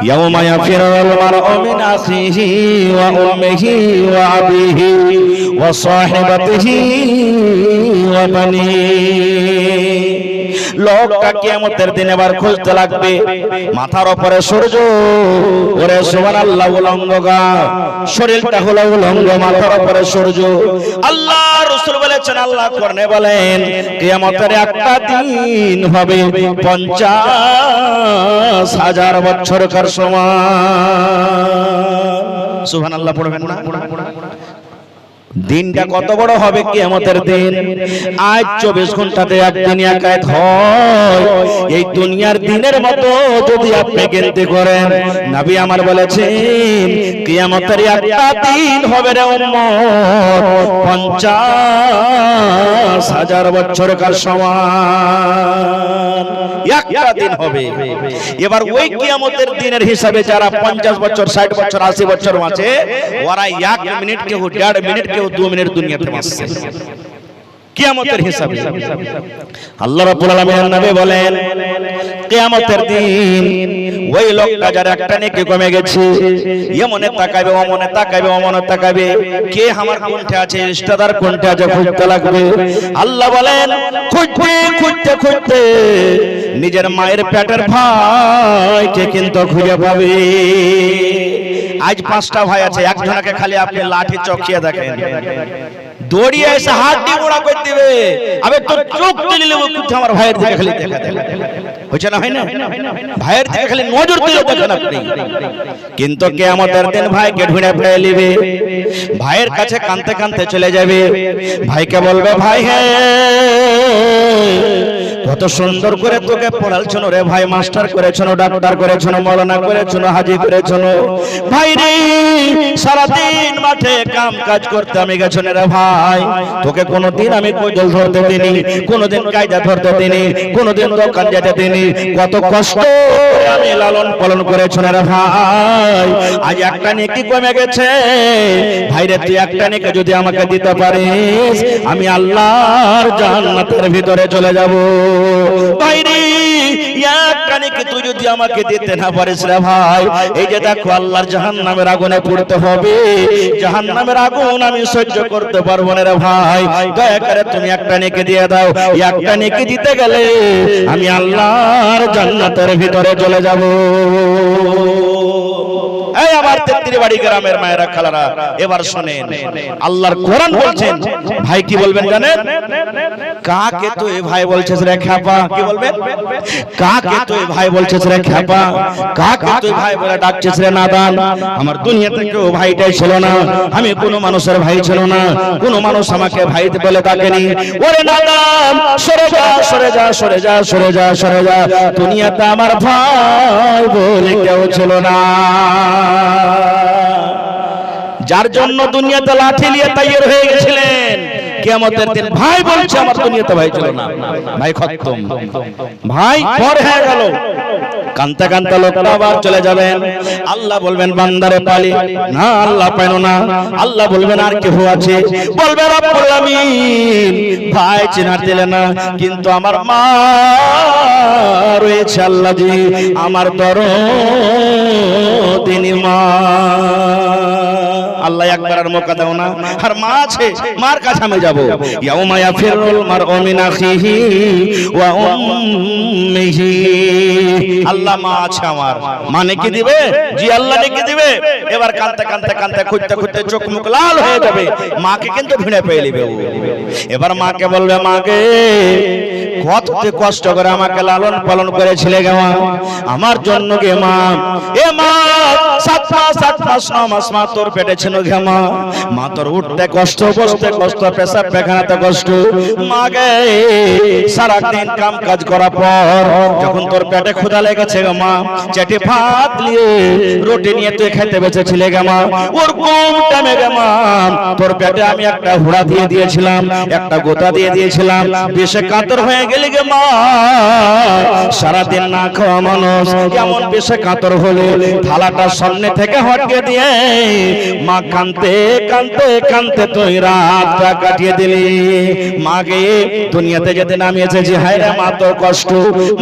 ইয়াউমা ইয়াফিরুল মারউ মিন আখিহি ওয়া উম্মিহি ওয়া আবিহি ওয়া সাহিবাতিহি ওয়া বানিহি। লোকটা কিয়ামতের দিন এবার খুঁজতে লাগবে। মাথার উপরে সূর্য, ওরে সুবহানাল্লাহ, উলঙ্গ গা, শরীরটা হলো উলঙ্গ, মাথার উপরে সূর্য। আল্লাহ রাসূল বলেছেন, আল্লাহ কোরআনে বলেন কিয়ামতের একটা দিন হবে 50,000 বছরকার সমান। সুবহানাল্লাহ পড়বেন না? দিনটা কত বড় হবে কিয়ামতের দিন। আজ 24 ঘন্টাতে একদিন একাত হয়। এই দুনিয়ার দিনের মতো যদি আপনি গণতি করেন, নবী আমার বলেছেন কিয়ামতের একটা দিন হবে রে উম্মত 50,000 বছরকার সমান। একটা দিন হবে। এবার ওই কিয়ামতের দিনের হিসাবে যারা 50 বছর 60 বছর 80 বছর আছে, ওরা 1 মিনিট কেউ 1.5 মিনিট কেউ 2 মিনিট দুনিয়াতে বাঁচছে কিয়ামতের হিসাবে। আল্লাহ রাব্বুল আলামিন নবী বলেন কিয়ামতের দিন ওই লোকটা যার একটা নেকি কমে গেছে এমনে তাকাবে অমনে তাকাবে অমনে তাকাবে কে আমার কোনটা আছে রিশতেদার কোনটা আছে খুঁজতে লাগবে। আল্লাহ বলেন খুঁজতে খুঁজতে খুঁজতে নিজের মায়ের পেটের ভাইকে কিন্তু খুঁজে পাবে। আজ 5টা ভাই আছে, একজনকে খালি আপনি লাঠি চকিয়ে দেখেন, দৌড়িয়ে এসে হাত দিয়ে গোড়া করে দিবে, আবে তোর চোখ তুলে নেব কিন্তু আমার ভাইয়ের দিকে খালি দেখা দেন, হচ্ছে না হয় না? ভাইয়ের দিকে খালি নজর তুলে দেখেন আপনি। কিন্তু কিয়ামতের দিন ভাইকে ঢুঁড়ে ফেলে নেবে, ভাইয়ের কাছে কাঁদতে কাঁদতে চলে যাবে, ভাইকে বলবে ভাই হ্যাঁ কত সুন্দর করে তোকে পড়ালছনো রে ভাই, মাস্টার করেছনো, ডাক্তার করেছনো, মৌলানা করেছনো, হাজি করেছনো ভাই রে, সারাদিন মাঠে কাম কাজ করতে আমি গেছনে রে ভাই, তোকে কোনোদিন আমি কোজল ধরতে দিনি, কোনোদিন কায়দা ধরতে দিনি, কোনোদিন দোকান যেতে দিনি, কত কষ্ট করে আমি লালন পালন করেছনে রে ভাই, আজ একটা নেকি কমে গেছে ভাই রে, তুই একটা নেকি যদি আমাকে দিতে পারিস আমি আল্লাহর জান্নাতের ভিতরে চলে যাব। ভাইরে একটা নেকি তুই যদি আমাকে দিতে না পারিস রে ভাই, এই যে দেখো আল্লাহর জাহান্নামের আগুনে পড়তে হবে, জাহান্নামের আগুন আমি সহ্য করতে পারবো না রে ভাই, দয়া করে তুমি একটা নেকি দিয়ে দাও। একটা নেকি দিতে গেলে আমি আল্লাহর জান্নাতের ভিতরে চলে যাব। এই আমার তেত্রিবাড়ি গ্রামের মায়েরা খালারা এবার শুনেন, আল্লাহর কোরআন বলছেন ভাই কি বলবেন জানেন? কাকে তুই ভাই বলছিস রে খ্যাপা, কি বলবেন? কাকে তুই ভাই বলছিস রে খ্যাপা, কাকে তুই ভাই বলে ডাকছিস রে নাদান? আমার দুনিয়াতে কেউ ভাইটাই ছিল না, আমি কোনো মানুষের ভাই ছিল না, কোনো মানুষ আমাকে ভাই বলে ডাকেনি। ওরে নাদান সরে যা সরে যা সরে যা সরে যা সরে যা, দুনিয়াতে আমার ভাই বলে কেউ ছিল না। যার জন্য দুনিয়াতে লাঠি নিয়ে তৈরি হয়ে গেছিলেন, কিয়ামতের দিন ভাই বলছে আমার দুনিয়াতে ভাই ছিল না, ভাই খতম, ভাই পর হয়ে গেল। কান্তা কান্তা লোকটা আবার চলে যাবেন, আল্লাহ বলবেন বান্দারে পালি না, আল্লাহ পাইনো না, আল্লাহ বলবেন আর কেউ আছে, বলবে রব্বুল আমিন ভাই চিনার দিলে না, কিন্তু আমার মা রয়েছে আল্লাহ জি, আমার দরদিনী মা। আল্লাহ একবার আর মৌকা দাও না, আর মা আছে, মার কাছে আমি যাব। ইয়াউমা ইয়াফিরুল মারউ মিন আখিহি ওয়া উম্মিহি, আল্লাহ মা আছে আমার, মানে কি দিবে? জি আল্লাহ নেকি দিবে। এবার কাঁদতে কাঁদতে কাঁদতে খুঁজতে খুঁজতে চোখ মুখ লাল হয়ে যাবে, মাকে কিন্তু ভিড়ে পেয়ে নেবে। এবার মাকে বলবে মাকে কত কষ্ট করে আমাকে লালন পালন করেছিলে গে মা, আমার জন্য গে মা, এ মা 7 মাস 8 মাস 9 মাস মা তোর পেটে ছিল গে মা, মা তোর উঠতে কষ্ট, বসতে কষ্ট, পেশাব পায়খানাতে কষ্ট, মা গে সারাদিন কাম কাজ করার পর যখন তোর পেটে ক্ষুধা লেগেছে গে মা, চেটে ভাত নিয়ে রুটি নিয়ে তুই খেতে বেঁচেছিলে গে মা, ওর কোন টাইমে গে মা তোর পেটে আমি একটা হুড়া দিয়ে দিয়েছিলাম, একটা গোতা দিয়ে দিয়েছিলাম, বেশে কাতর হয়ে গেলি গে মা, সারাদিন না খাওয়া মানুষ কেমন বেশে কাতর হলে থালাটা সামনে থেকে হটিয়ে দিয়ে মা কাঁদতে কাঁদতে কাঁদতে তুই রাতটা কাটিয়ে দিলি। মাকে দুনিয়াতে যেতে নামি এসেছি, হায় রে মা তোর কষ্ট,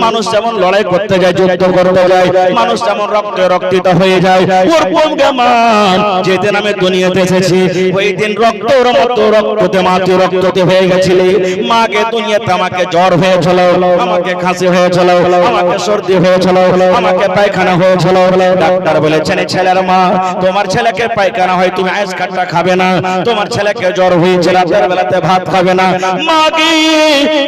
মানুষ যেমন লড়াই করতে যায়, যুদ্ধ করতে যায়, মানুষ যেমন রক্তে রক্তিত হয়ে যায়, ওরকম গে মা যেদিন আমি দুনিয়াতে এসেছি ওই দিন রক্তর মতো রক্ততে মা তুই রক্ততে হয়ে গেছিলি। মাকে দুনিয়াতে আমাকে জ্বর হয়েছিল, আমাকে খাসি হয়েছিল, আমাকে সর্দি হয়েছিল, আমাকে পায়খানা হয়েছিল, ডাক্তার বলেছেন ছেলের মা তোমার ছেলেকে পায়খানা হয় তুমি আইস কাটটা খাবে না, তোমার ছেলেকে জ্বর হয়েছে রাতের বেলাতে ভাত খাবে না। মাকে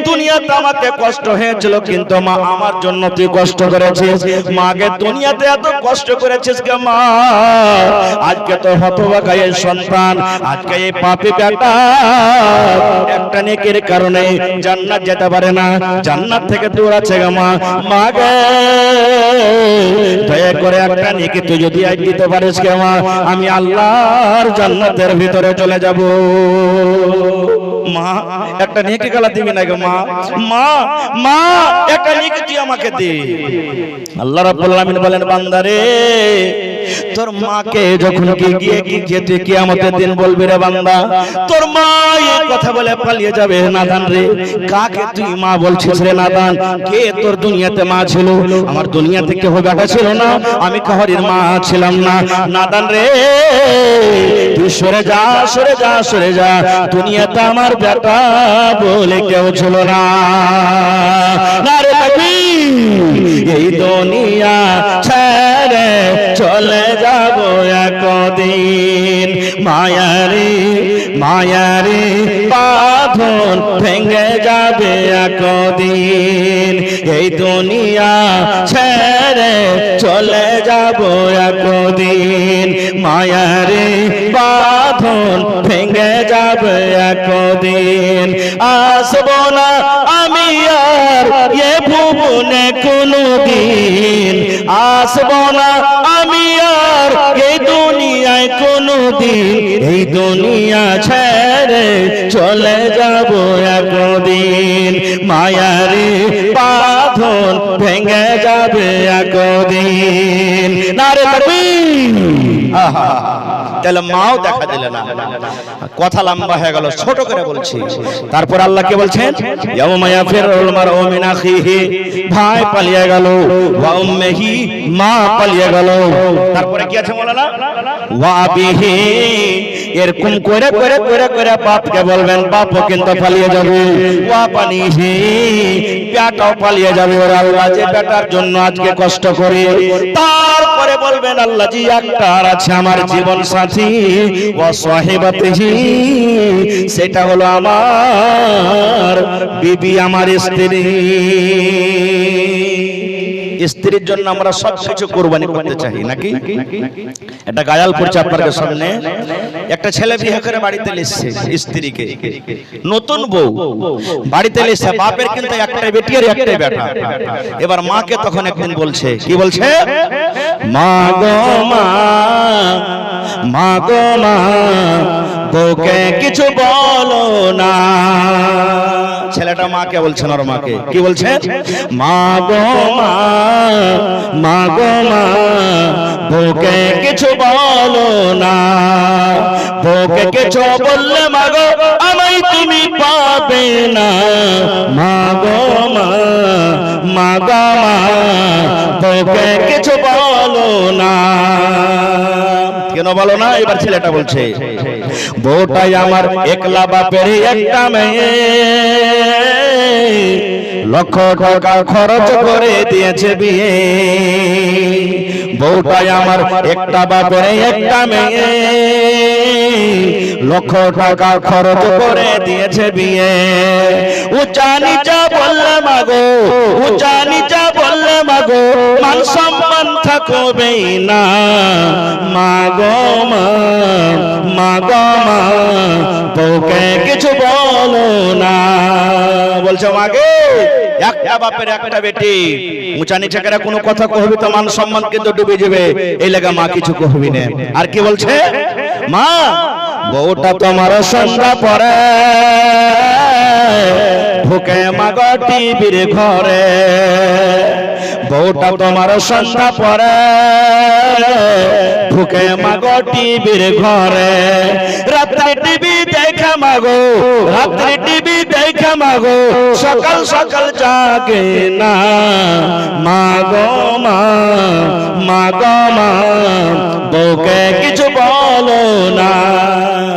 দুনিয়াতে আমাকে কষ্ট হয়েছিল, কিন্তু মা আমার জন্য তুই কষ্ট করেছিস, মাকে দুনিয়াতে এত কষ্ট করেছিস গে মা, আজকে তো হতভাগা এই সন্তান, আজকে এই পাপী বেটা একটা নেকির কারণে জান্নাত যেতে পারে না, জান্নাত থেকে দূর আছে গে মা। মাকে দয়া করে একটা নেকি তুই যদি আজ দিতে পারিস গে মা, আমি আল্লাহর জান্নাতের ভিতরে চলে যাব। মা একটা নেকি গালা দিবি না গে মা, মা মা একটা নেকি তুই আমাকে দে। আল্লাহ রাব্বুল আলামিন বলেন বান্দারে তোর মাকে যখন গিয়ে তুই কিয়ামতের দিন বলবি রে বান্দা, তোর মা এই কথা বলে পালিয়ে যাবে, নাদান রে কাকে তুই মা বলছিস রে নাদান? কে তোর দুনিয়াতে মা ছিল? আমার দুনিয়াতে কেউ বেটা ছিল না, আমি কাহরির মা ছিলাম না। নাদান রে তুই সরে যা, সরে যা, সরে যা, দুনিয়াতে আমার বেটা বলে কেউ ছিল না। নারে তাকবীর। এই দুনিয়া ছেড়ে চলে যাব একদিন, মায়ারি মায়ারি বাঁধন ভেঙে যাবে একদিন। এই দুনিয়া ছেড়ে চলে যাব একদিন, মায়ারি বাঁধন ভেঙে যাবে একদিন। আসবো না আমি আর এ ভুবনে কোনদিন, আসবো না আমি আর এই দুনিয়ায় কোনদিন। এই দুনিয়া ছেড়ে চলে যাব একদিন, মায়ারি বাঁধন ভেঙে যাবে একদিন। নারে তাকবীর। আহা, তাহলে মাও দেখা দিলে না। কথা লম্বা হয়ে গেল, ছোট করে বলছি। তারপর আল্লাহ কে বলছেন? ইয়াউমা ইয়াফিরুল মারউ মিন আখিহি, ভাই পালিয়ে গেল, ওয়া উম্মিহি, মা পালিয়ে গেল। তারপরে কি আছে বলো না? ওয়া আবিহি, এরকম করে করে করে করে বাপকে বলবেন, বাপও কিন্তু পালিয়ে যাবে। ওয়া বানিহি, বেটাও পালিয়ে যাবে। ওর আল্লাহ যে বেটার জন্য আজকে কষ্ট করি, তারপরে বলবেন আল্লাহ জি একটা আর আছে আমার জীবন সাথী, ওয়া সাহিবাতিহি, সেটা হলো আমার বিবি, আমার স্ত্রী। স্ত্রীর জন্য আমরা সবকিছু কোরবানি করতে চাই নাকি? এটা গায়াল করছে আপনাদের সামনে। একটা ছেলে বিয়ে করে বাড়িতে এসেছে, স্ত্রীকে নতুন বউ বাড়িতে এসেছে, বাপের কিন্তু একটাই বেটি আর একটাই বেটা। এবার মাকে তখন একদিন বলছে, কি বলছে? মা গো মা, মা গো মা, বউকে কিছু বলো না। ছেলেটা মাকে বলছেন, ওর মাকে কি বলছেন? মা গো মা, মা গো মা, বউকে কিছু বলো না। বউকে কিছু বললে মা গো আমায় তুমি পাবে না। মা গো মা, মা গো মা, বউকে কিছু বলো না। কেন বলো না? এবার ছেলেটা বলছে, বউটাই আমার একলা বাপের একটা মেয়ে, লক্ষ টাকা খরচ করে দিয়েছে বিয়ে। বউটাই আমার একটা বাপের একটা মেয়ে, লক্ষ টাকা খরচ করে দিয়েছে বিয়ে। উঁচা নিচা বললে মাগো, উঁচা নিচা বললে মাগো, মান সম্মান থাকবে না। মাগো মা, মাগো মা, বউকে কিছু বলো না। বলছো মাগে একটা বাপের একটা বেটি, উঁচা নিচা করে কোনো কথা কহবি তো মান সম্মান কিন্তু ডুবে যাবে, এই লাগা মা কিছু কহবি না। আর কি বলছে? মা বউটা তোমার সন্ধ্যা পরে ঢুকে মাগো টিভির ঘরে। বউটা তোমার সন্ধ্যা পরে ঢুকে মাগো টিভির ঘরে। রাত্রে টিভি দেখা মাগো, রাত্রে টিভি দেখা মাগো, সকাল সকাল জাগে না। মাগো মা, মাগো মা, বউকে কিছু বলো না।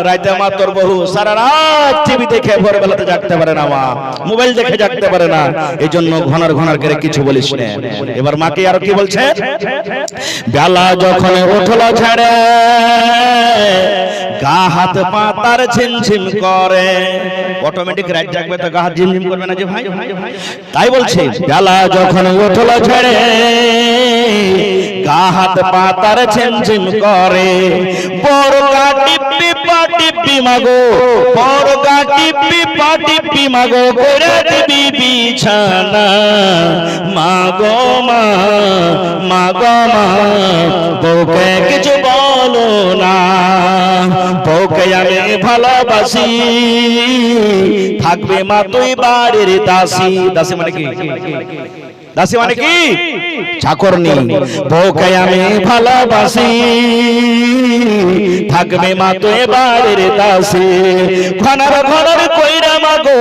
রাইতে মা তোর বহু সারা রাত টিভি দেখে ভোরবেলাতে জাগতে পারে না, মা মোবাইল দেখে জাগতে পারে না, এই জন্য ঘনার ঘনার করে কিছু বলিস না। এবার মাকে আর কি বলছে? বেলা যখন উঠলো ছেড়ে, গা হাত পা তার ঝিমঝিম করে। অটোমেটিক রাত জাগবে তো গা হাত ঝিমঝিম করবে না যে ভাই? তাই বলছে বেলা যখন উঠলো ছেড়ে, গা হাত পা তার ঝিমঝিম করে। বড় গা টিপি পা টিপি মাগো, বড় গা টিপি পা টিপি মাগো, করে দিবি বিছানা। মাগো মা, মাগো মা, বউকে কিছু বলো না। বউকে আমি ভালোবাসি, থাকবে মা তুই বাড়ির দাসী। দাসী মানে কি? দাসী মানে কি? চাকরনি। বউকে আমি ভালোবাসি, থাকবে মা তো এবারের দাসী। ঘনার ঘনার কইরা মাগো,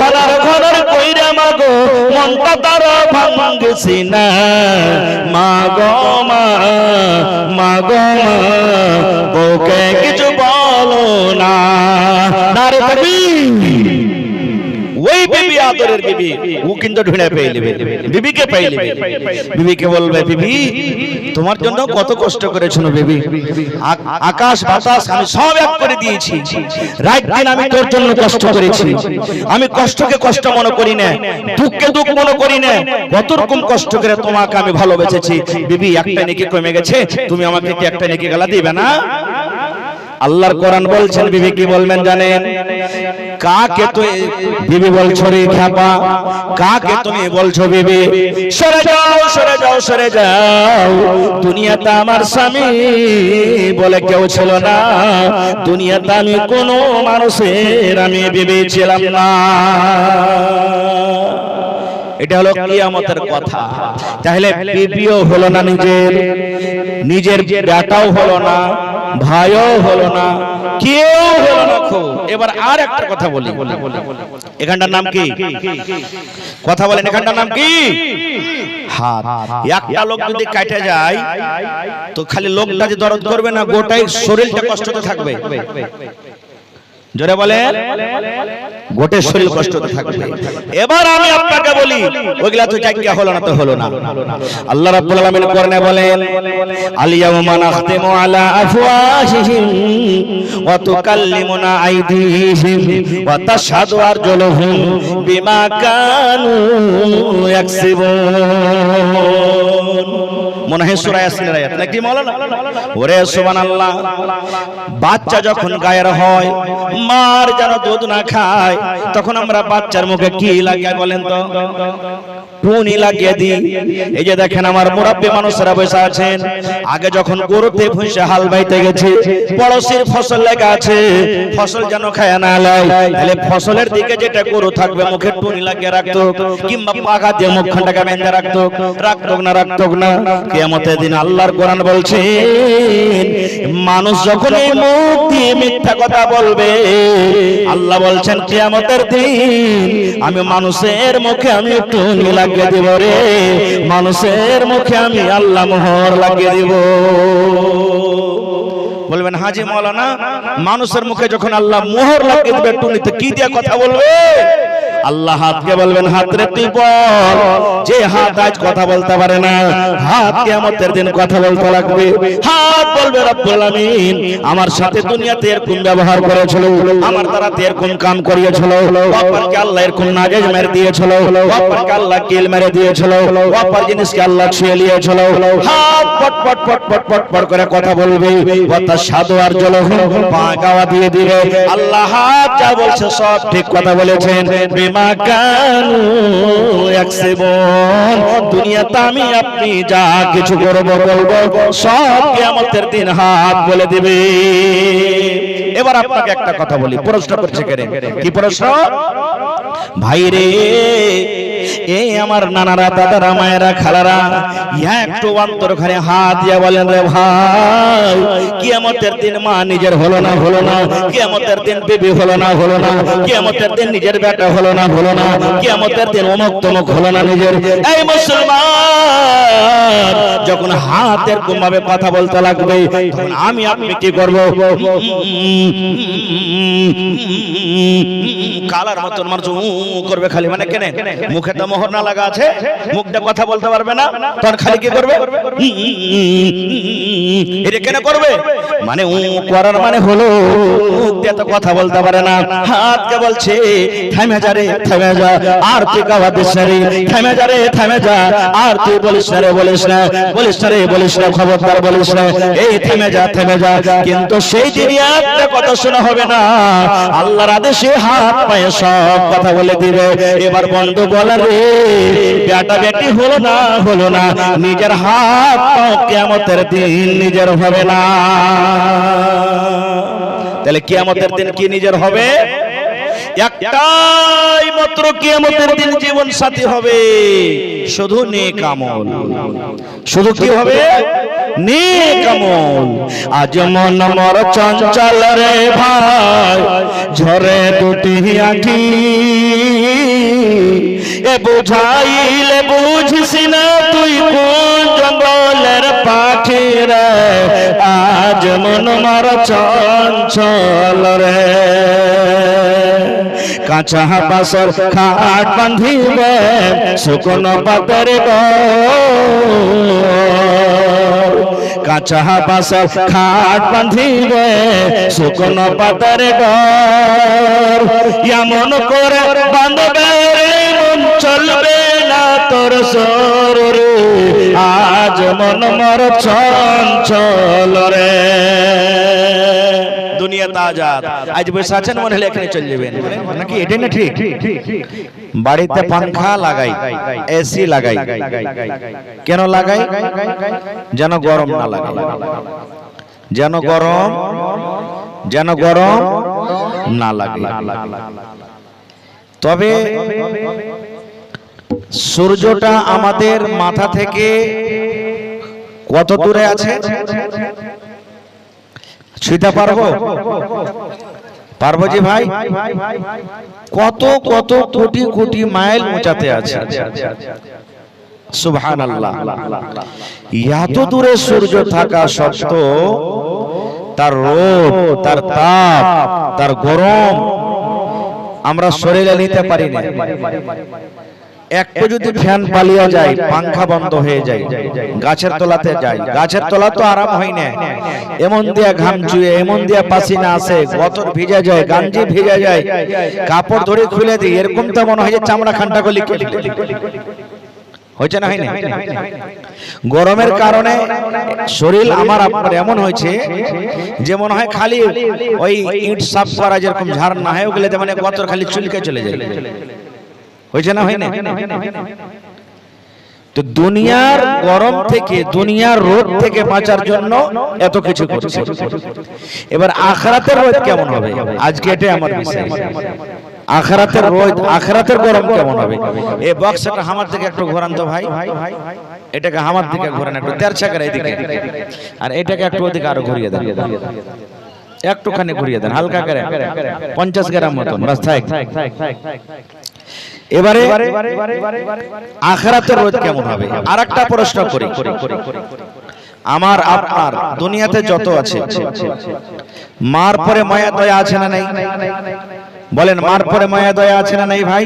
ঘনার ঘনার কইরা মাগো, মনটা তার ভাঙছি না। মাগো মা, মাগো মা, বউকে কিছু বলো না। নারে তাকবীর। ওই বিবি আদরের বিবি, ও কিন্তু ঢুঁড়ে পেয়ে নেবে, বিবিকে পেয়ে নেবে। বিবিকে বলবে, বিবি তোমার জন্য কত কষ্ট করেছো বিবি, আকাশ বাতাস আমি সব এক করে দিয়েছি, রাত দিন আমি তোর জন্য কষ্ট করেছি। আমি কষ্টকে কষ্ট মনে করি না, দুঃখকে দুঃখ মনে করি না, কত রকম কষ্ট করে তোমাকে আমি ভালোবেসেছি। বিবি একটা নেকি কমে গেছে, তুমি আমাকে কি একটা নেকি গালা দিবে না? আল্লাহর কোরআন বলছেন, বিবি কি বলবেন জানেন? কাকে তো বিবি বলছো রে খাপা, কাকে তুমি বলছো বিবি? সরে যাও, সরে যাও, সরে যাও। দুনিয়াতে আমার স্বামী বলে কেউ ছিল না, দুনিয়াতে আমি কোনো মানুষের আমি বিবি ছিলাম না। এটা হলো কিয়ামতের কথা। তাহলে বিবিও হলো না নিজের, নিজের বেটাও হলো না, ভাইও হলো না, কেউ হলো না। এবার আর একটা কথা বলি, এখানটার নাম কি? কথা বলেন, এখানটার নাম কি? হাত। একটা লোক যদি কাটে যায় তো খালি লোকটা যে দরদ করবে না, গোটাই শরীরটা কষ্টতে থাকবে। জোরে বলেন, গোটে শরীর কষ্টতে থাকবে। এবার আমি আপনাকে বলি, ওইগুলা তো জায়গা হলো না তো হলো না। আল্লাহ রাব্বুল আলামিন কোরআনে বলেন, আল-ইয়াওমা নাখতিমু আলা আফওয়াহিহিম ওয়া তুকাল্লিমুনা আইদিহিম ওয়া তাশহাদু আরজুলুহুম বিমা কানু ইয়াকসিবুন। মনে হয় সূরা ইয়াসিনের আয়াত নাকি মাওলানা? ওরে সুবহানাল্লাহ। বাচ্চা যখন গায়ের হয়, মার যেন দুধ না খায়, তখন আমরা বাচ্চার মুখে কি লাগিয়ে বলেন তো? টুনি লাগিয়ে দিই। এই যে দেখেন আমার মুরাব্বি মানুষরা বসে আছেন, আগে যখন গরুতে ভুঁইসে হাল বাইতে গেছে, পড়োশির ফসল লেগে আছে, ফসল যেন খায় না লয়, তাহলে ফসলের দিকে যেটা গরু থাকবে মুখে টুনি লাগিয়ে রাখতো, কিংবা পাকা দিয়ে মুখখানটাকে বেঁধে রাখতো, রাখতো না, রাখতো না। কিয়ামতের দিন আল্লাহর কোরআন বলছেন, মানুষ যখন এই মুখ দিয়ে মিথ্যা কথা বলবে, আল্লাহ বলছেন কিয়ামতের দিন আমি মানুষের মুখে আমি টুনি লাগিয়ে দিব রে, মানুষের মুখে আমি আল্লাহ মোহর লাগিয়ে দিব। বলবেন হাজি মাওলানা, মানুষের মুখে যখন আল্লাহ মোহর লাগিয়ে দিবে টুনিতে, কি দিয়ে কথা বলবে? আল্লাহ হাতকে বলবেন, হাত রে তুই বল। যে হাত আজ কথা বলতে পারে না, হাত কিয়ামতের দিন কথা বলতে লাগবে। হাত বলবে, রব্বুল আলামিন আমার সাথে দুনিয়াতে এরকম ব্যবহার করেছিল, আমার দ্বারা এরকম কাম করিয়েছিল, বাপাকে আল্লাহ এরকম নাজেজ মেরে দিয়েছিল, বাপাকে আল্লাহ কিল মেরে দিয়েছিল, বাপার জিনিসকে আল্লাহ ছুঁয়ে নিয়েছিল। হাত পট পট পট পট পট পট করে কথা বলবে, কথা সাধু আর জলহ পা গাওয়া দিয়ে দিবে। আল্লাহ হাত যা বলছে সব ঠিক কথা বলেছেন। বিমা কানু ইয়াকসিবুন। দুনিয়াতে আমি আপনি যা কিছু করব বলবো সব কিয়ামতের দিন হাত বলে দিবে। এবার আপনাকে একটা কথা বলি, প্রশ্ন করছে কেন? কি প্রশ্ন? ভাই রে, এই আমার নানারা, দাদারা, মায়েরা, খালারা, একটু অন্তরখানে হাত দিয়ে বলেন রে ভাই, কিয়ামতের দিন মা নিজের হলো না, হলো না, কিয়ামতের দিন বিবি হলো না, হলো না, কিয়ামতের দিন নিজের বেটা হলো না, হলো না, কিয়ামতের দিন অমুক তমুক হলো না নিজের। এই মুসলমান, যখন হাত এরকম ভাবে কথা বলতে লাগবে, তখন আমি আপনি কি করবো? কালার মতন মানুষ করবে খালি, মানে কেন? মুখে তো মোহর না লাগা আছে, মুখটা কথা বলতে পারবে না, তখন খালি কি করবে? এটা কেন করবে? মানে করার মানে হলো মুখ দিয়ে তো কথা বলতে পারে না। হাতকে বলছে থেমে যা রে, থেমে যা, আর তুই গাওয়া দিস না রে, থেমে যা রে, থেমে যা, আর তুই বলিস না রে, বলিস না, বলিস না রে, বলিস না, খবরদার বলিস না, এই থেমে যা, থেমে যা। কিন্তু সেই দিন একটা কথা শোনা হবে না, আল্লাহর আদেশে হাত পায়ে সব কথা বলে দিবে। এবার বন্ধু বলা রে, বেটা বেটি হলো না, হলো না, নিজের হাত পাও কিয়ামতের দিন নিজের হবে না। তাহলে কিয়ামতের দিন কি নিজের হবে? একটাই মাত্র কিয়ামতের দিন জীবন সাথী হবে শুধু নেক আমল। শুধু কি হবে? নেক আমল। আজ মন মর চঞ্চল রে ভাই, ঝরে দুটি আঁখি, এ বুঝাইলে বুঝিস না তুই কোন জঙ্গলের পাখি রে। আজ মন মর চঞ্চল রে, কাঁচা বাঁশের খাট বাঁধিবে শুকনো পাতের ঘর। কাঁচা বাঁশের খাট বাঁধিবে শুকনো পাতের ঘর। এমন করে বাঁধবে মন চলবে না তোর সরে। আজ মন মর চঞ্চল রে। দুনিয়া তাজাদ। আজ বসে আছেন মনে হলে এখানে চলে যাবেন নাকি? এটা না ঠিক? বাড়িতে পাংখা লাগাই, এসি লাগাই, কেন লাগাই? যেন গরম না লাগে, যেন গরম না লাগে। তবে সূর্যটা আমাদের মাথা থেকে কত দূরে আছে ছুঁতে পারবো? পারবো জি ভাই? কত কত কোটি কোটি মাইল উঁচাতে আছে। সুবহানাল্লাহ। এত দূরে সূর্য থাকা সত্ত্বেও তার রোদ, তার তাপ, তার গরম আমরা শরীরে নিতে পারি না। একটু যদি ফ্যান পালিয়ে যায়, পাংখা বন্ধ হয়ে যায়, গাছের তলাতে যায়, গাছের তলা তো আরাম হয় না। এমন দিয়া ঘাম চুয়ে, এমন দিয়া পাসিনা আসে, গতর ভিজে যায়, গাঞ্জি ভিজে যায়, কাপড় ধরে খুলে দিই, এরকম তো মনে হয় যে চামড়া খানটা গলি হয়েছে না? হয়নি? গরমের কারণে শরীর আমার আপনার এমন হয়েছে যে মনে হয় খালি ওই ইট সাফ করা যেরকম ঝাড় না হয় ওগুলোতে মানে গতর খালি চুলকে চলে যায়। হয়েছে না? হয়নি? তো দুনিয়ার গরম থেকে, দুনিয়ার রোদ থেকে বাঁচার জন্য এত কিছু করছে। এবার আখিরাতের রোদ কেমন হবে? আজকে এটাই আমার বিষয়। আখিরাতের রোদ, আখিরাতের গরম কেমন হবে? এই বক্সটা আমার দিকে একটু ঘোরান তো ভাই, এটাকে আমার দিকে ঘোরান একটু, 1.5 চাকার এদিকে, আর এটাকে একটু ওদিকে আরো ঘুরিয়ে দেন, একটুখানি ঘুরিয়ে দেন হালকা করে, 50 গ্রাম মতন, বাস থাক। এবারে আখিরাতের রোদ কেমন হবে? আরেকটা প্রশ্ন করি, আমার আপনার দুনিয়াতে যত আছে, মার পরে মায়া দয়া আছে না নাই? বলেন, মার পরে মায়া দয়া আছে না নাই ভাই?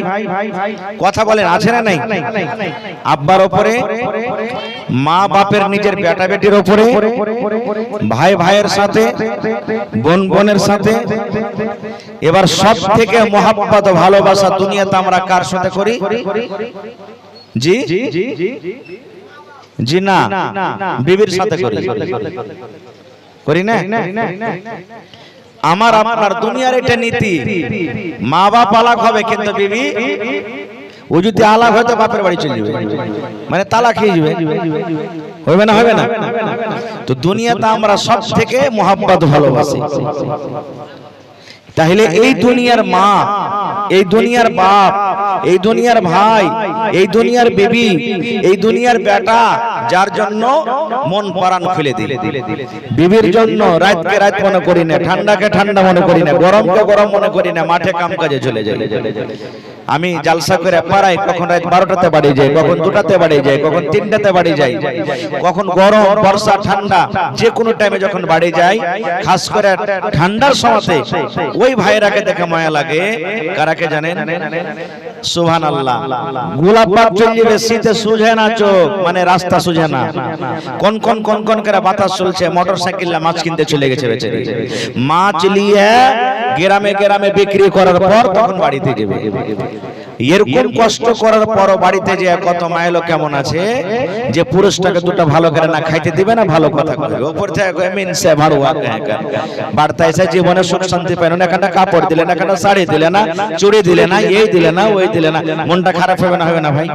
কথা বলেন, আছে না নাই? আব্বার উপরে, মা বাপের নিজের বেটা বেটির উপরে, ভাই ভাইয়ের সাথে, বোন বোনের সাথে। এবার সব থেকে মহাব্বত ভালোবাসা দুনিয়াতে আমরা কার সাথে করি? জি জি না, বিবির সাথে করি না? আমার আপনার দুনিয়ার এটা নীতি, মা বাপ আলাদা হবে কিন্তু বিবি ও যদি আলাদা হয় তো বাপের বাড়ি চলে যাবে, মানে তালাক হয়ে যাবে। হবে না? হবে না? তো দুনিয়াতে আমরা সব থেকে মহাব্বত ভালোবাসি। তাহলে এই দুনিয়ার মা, এই দুনিয়ার বাপ, এই দুনিয়ার ভাই, এই দুনিয়ার বিবি, এই দুনিয়ার বেটা, যার জন্য মন প্রাণ খুলে দিলে, বিবির জন্য রাতকে রাত মনে করি না, ঠান্ডাকে ঠান্ডা মনে করি না, গরমকে গরম মনে করি না, মাঠে কাম কাজে চলে যাই। আমি জালসা করে পাড়াই, কখন রাত 12টাতে বাড়ি যাই, কখন 2টাতে বাড়ি যাই, কখন 3টাতে বাড়ি যাই, কখন গরম বর্ষা ঠান্ডা যে কোনো টাইমে যখন বাড়ি যাই, খাস করে ঠান্ডার সময়তে ওই ভাইরাকে দেখে মায়া লাগে। কারাকে জানেন? সুবহানাল্লাহ। গোলাপ পাক চলবে, শীতে সুঝে না চোখ, মানে রাস্তা সুঝে না, কোন কোন করে বাতাস চলছে, মোটরসাইকেল মাছ কিনতে চলে গেছে বেচারি, মাছ নিয়ে গ্রামে গ্রামে বিক্রি করার পর তখন বাড়িতে যাবে। এরকম কষ্ট করার পর বাড়িতে যে কত মাইলো কেমন আছে যে পুরুষটাকে দুটো ভালো করে না খাইতে দিবে না, ভালো কথা কইবে, উপর থেকে মিনসে ভাড়ুয়া বাড়তা এসে জীবনে সুখ শান্তি পায় না, একটা কাপড় দিলে না, একটা শাড়ি দিলে না, চুড়ি দিলে না, এই দিলে না, ওই দিলে না, মনটা খারাপ হবে না? হবে না ভাই?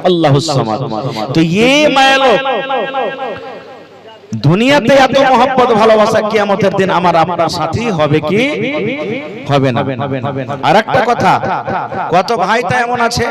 আল্লাহুস সামাদ। তো এই মাইলো দুনিয়াতে এত মহব্বত ভালোবাসা কিয়ামতের দিন আমার আপনার সাথী হবে কি হবে না। আর একটা কথা, কত ভাইটা এমন আছে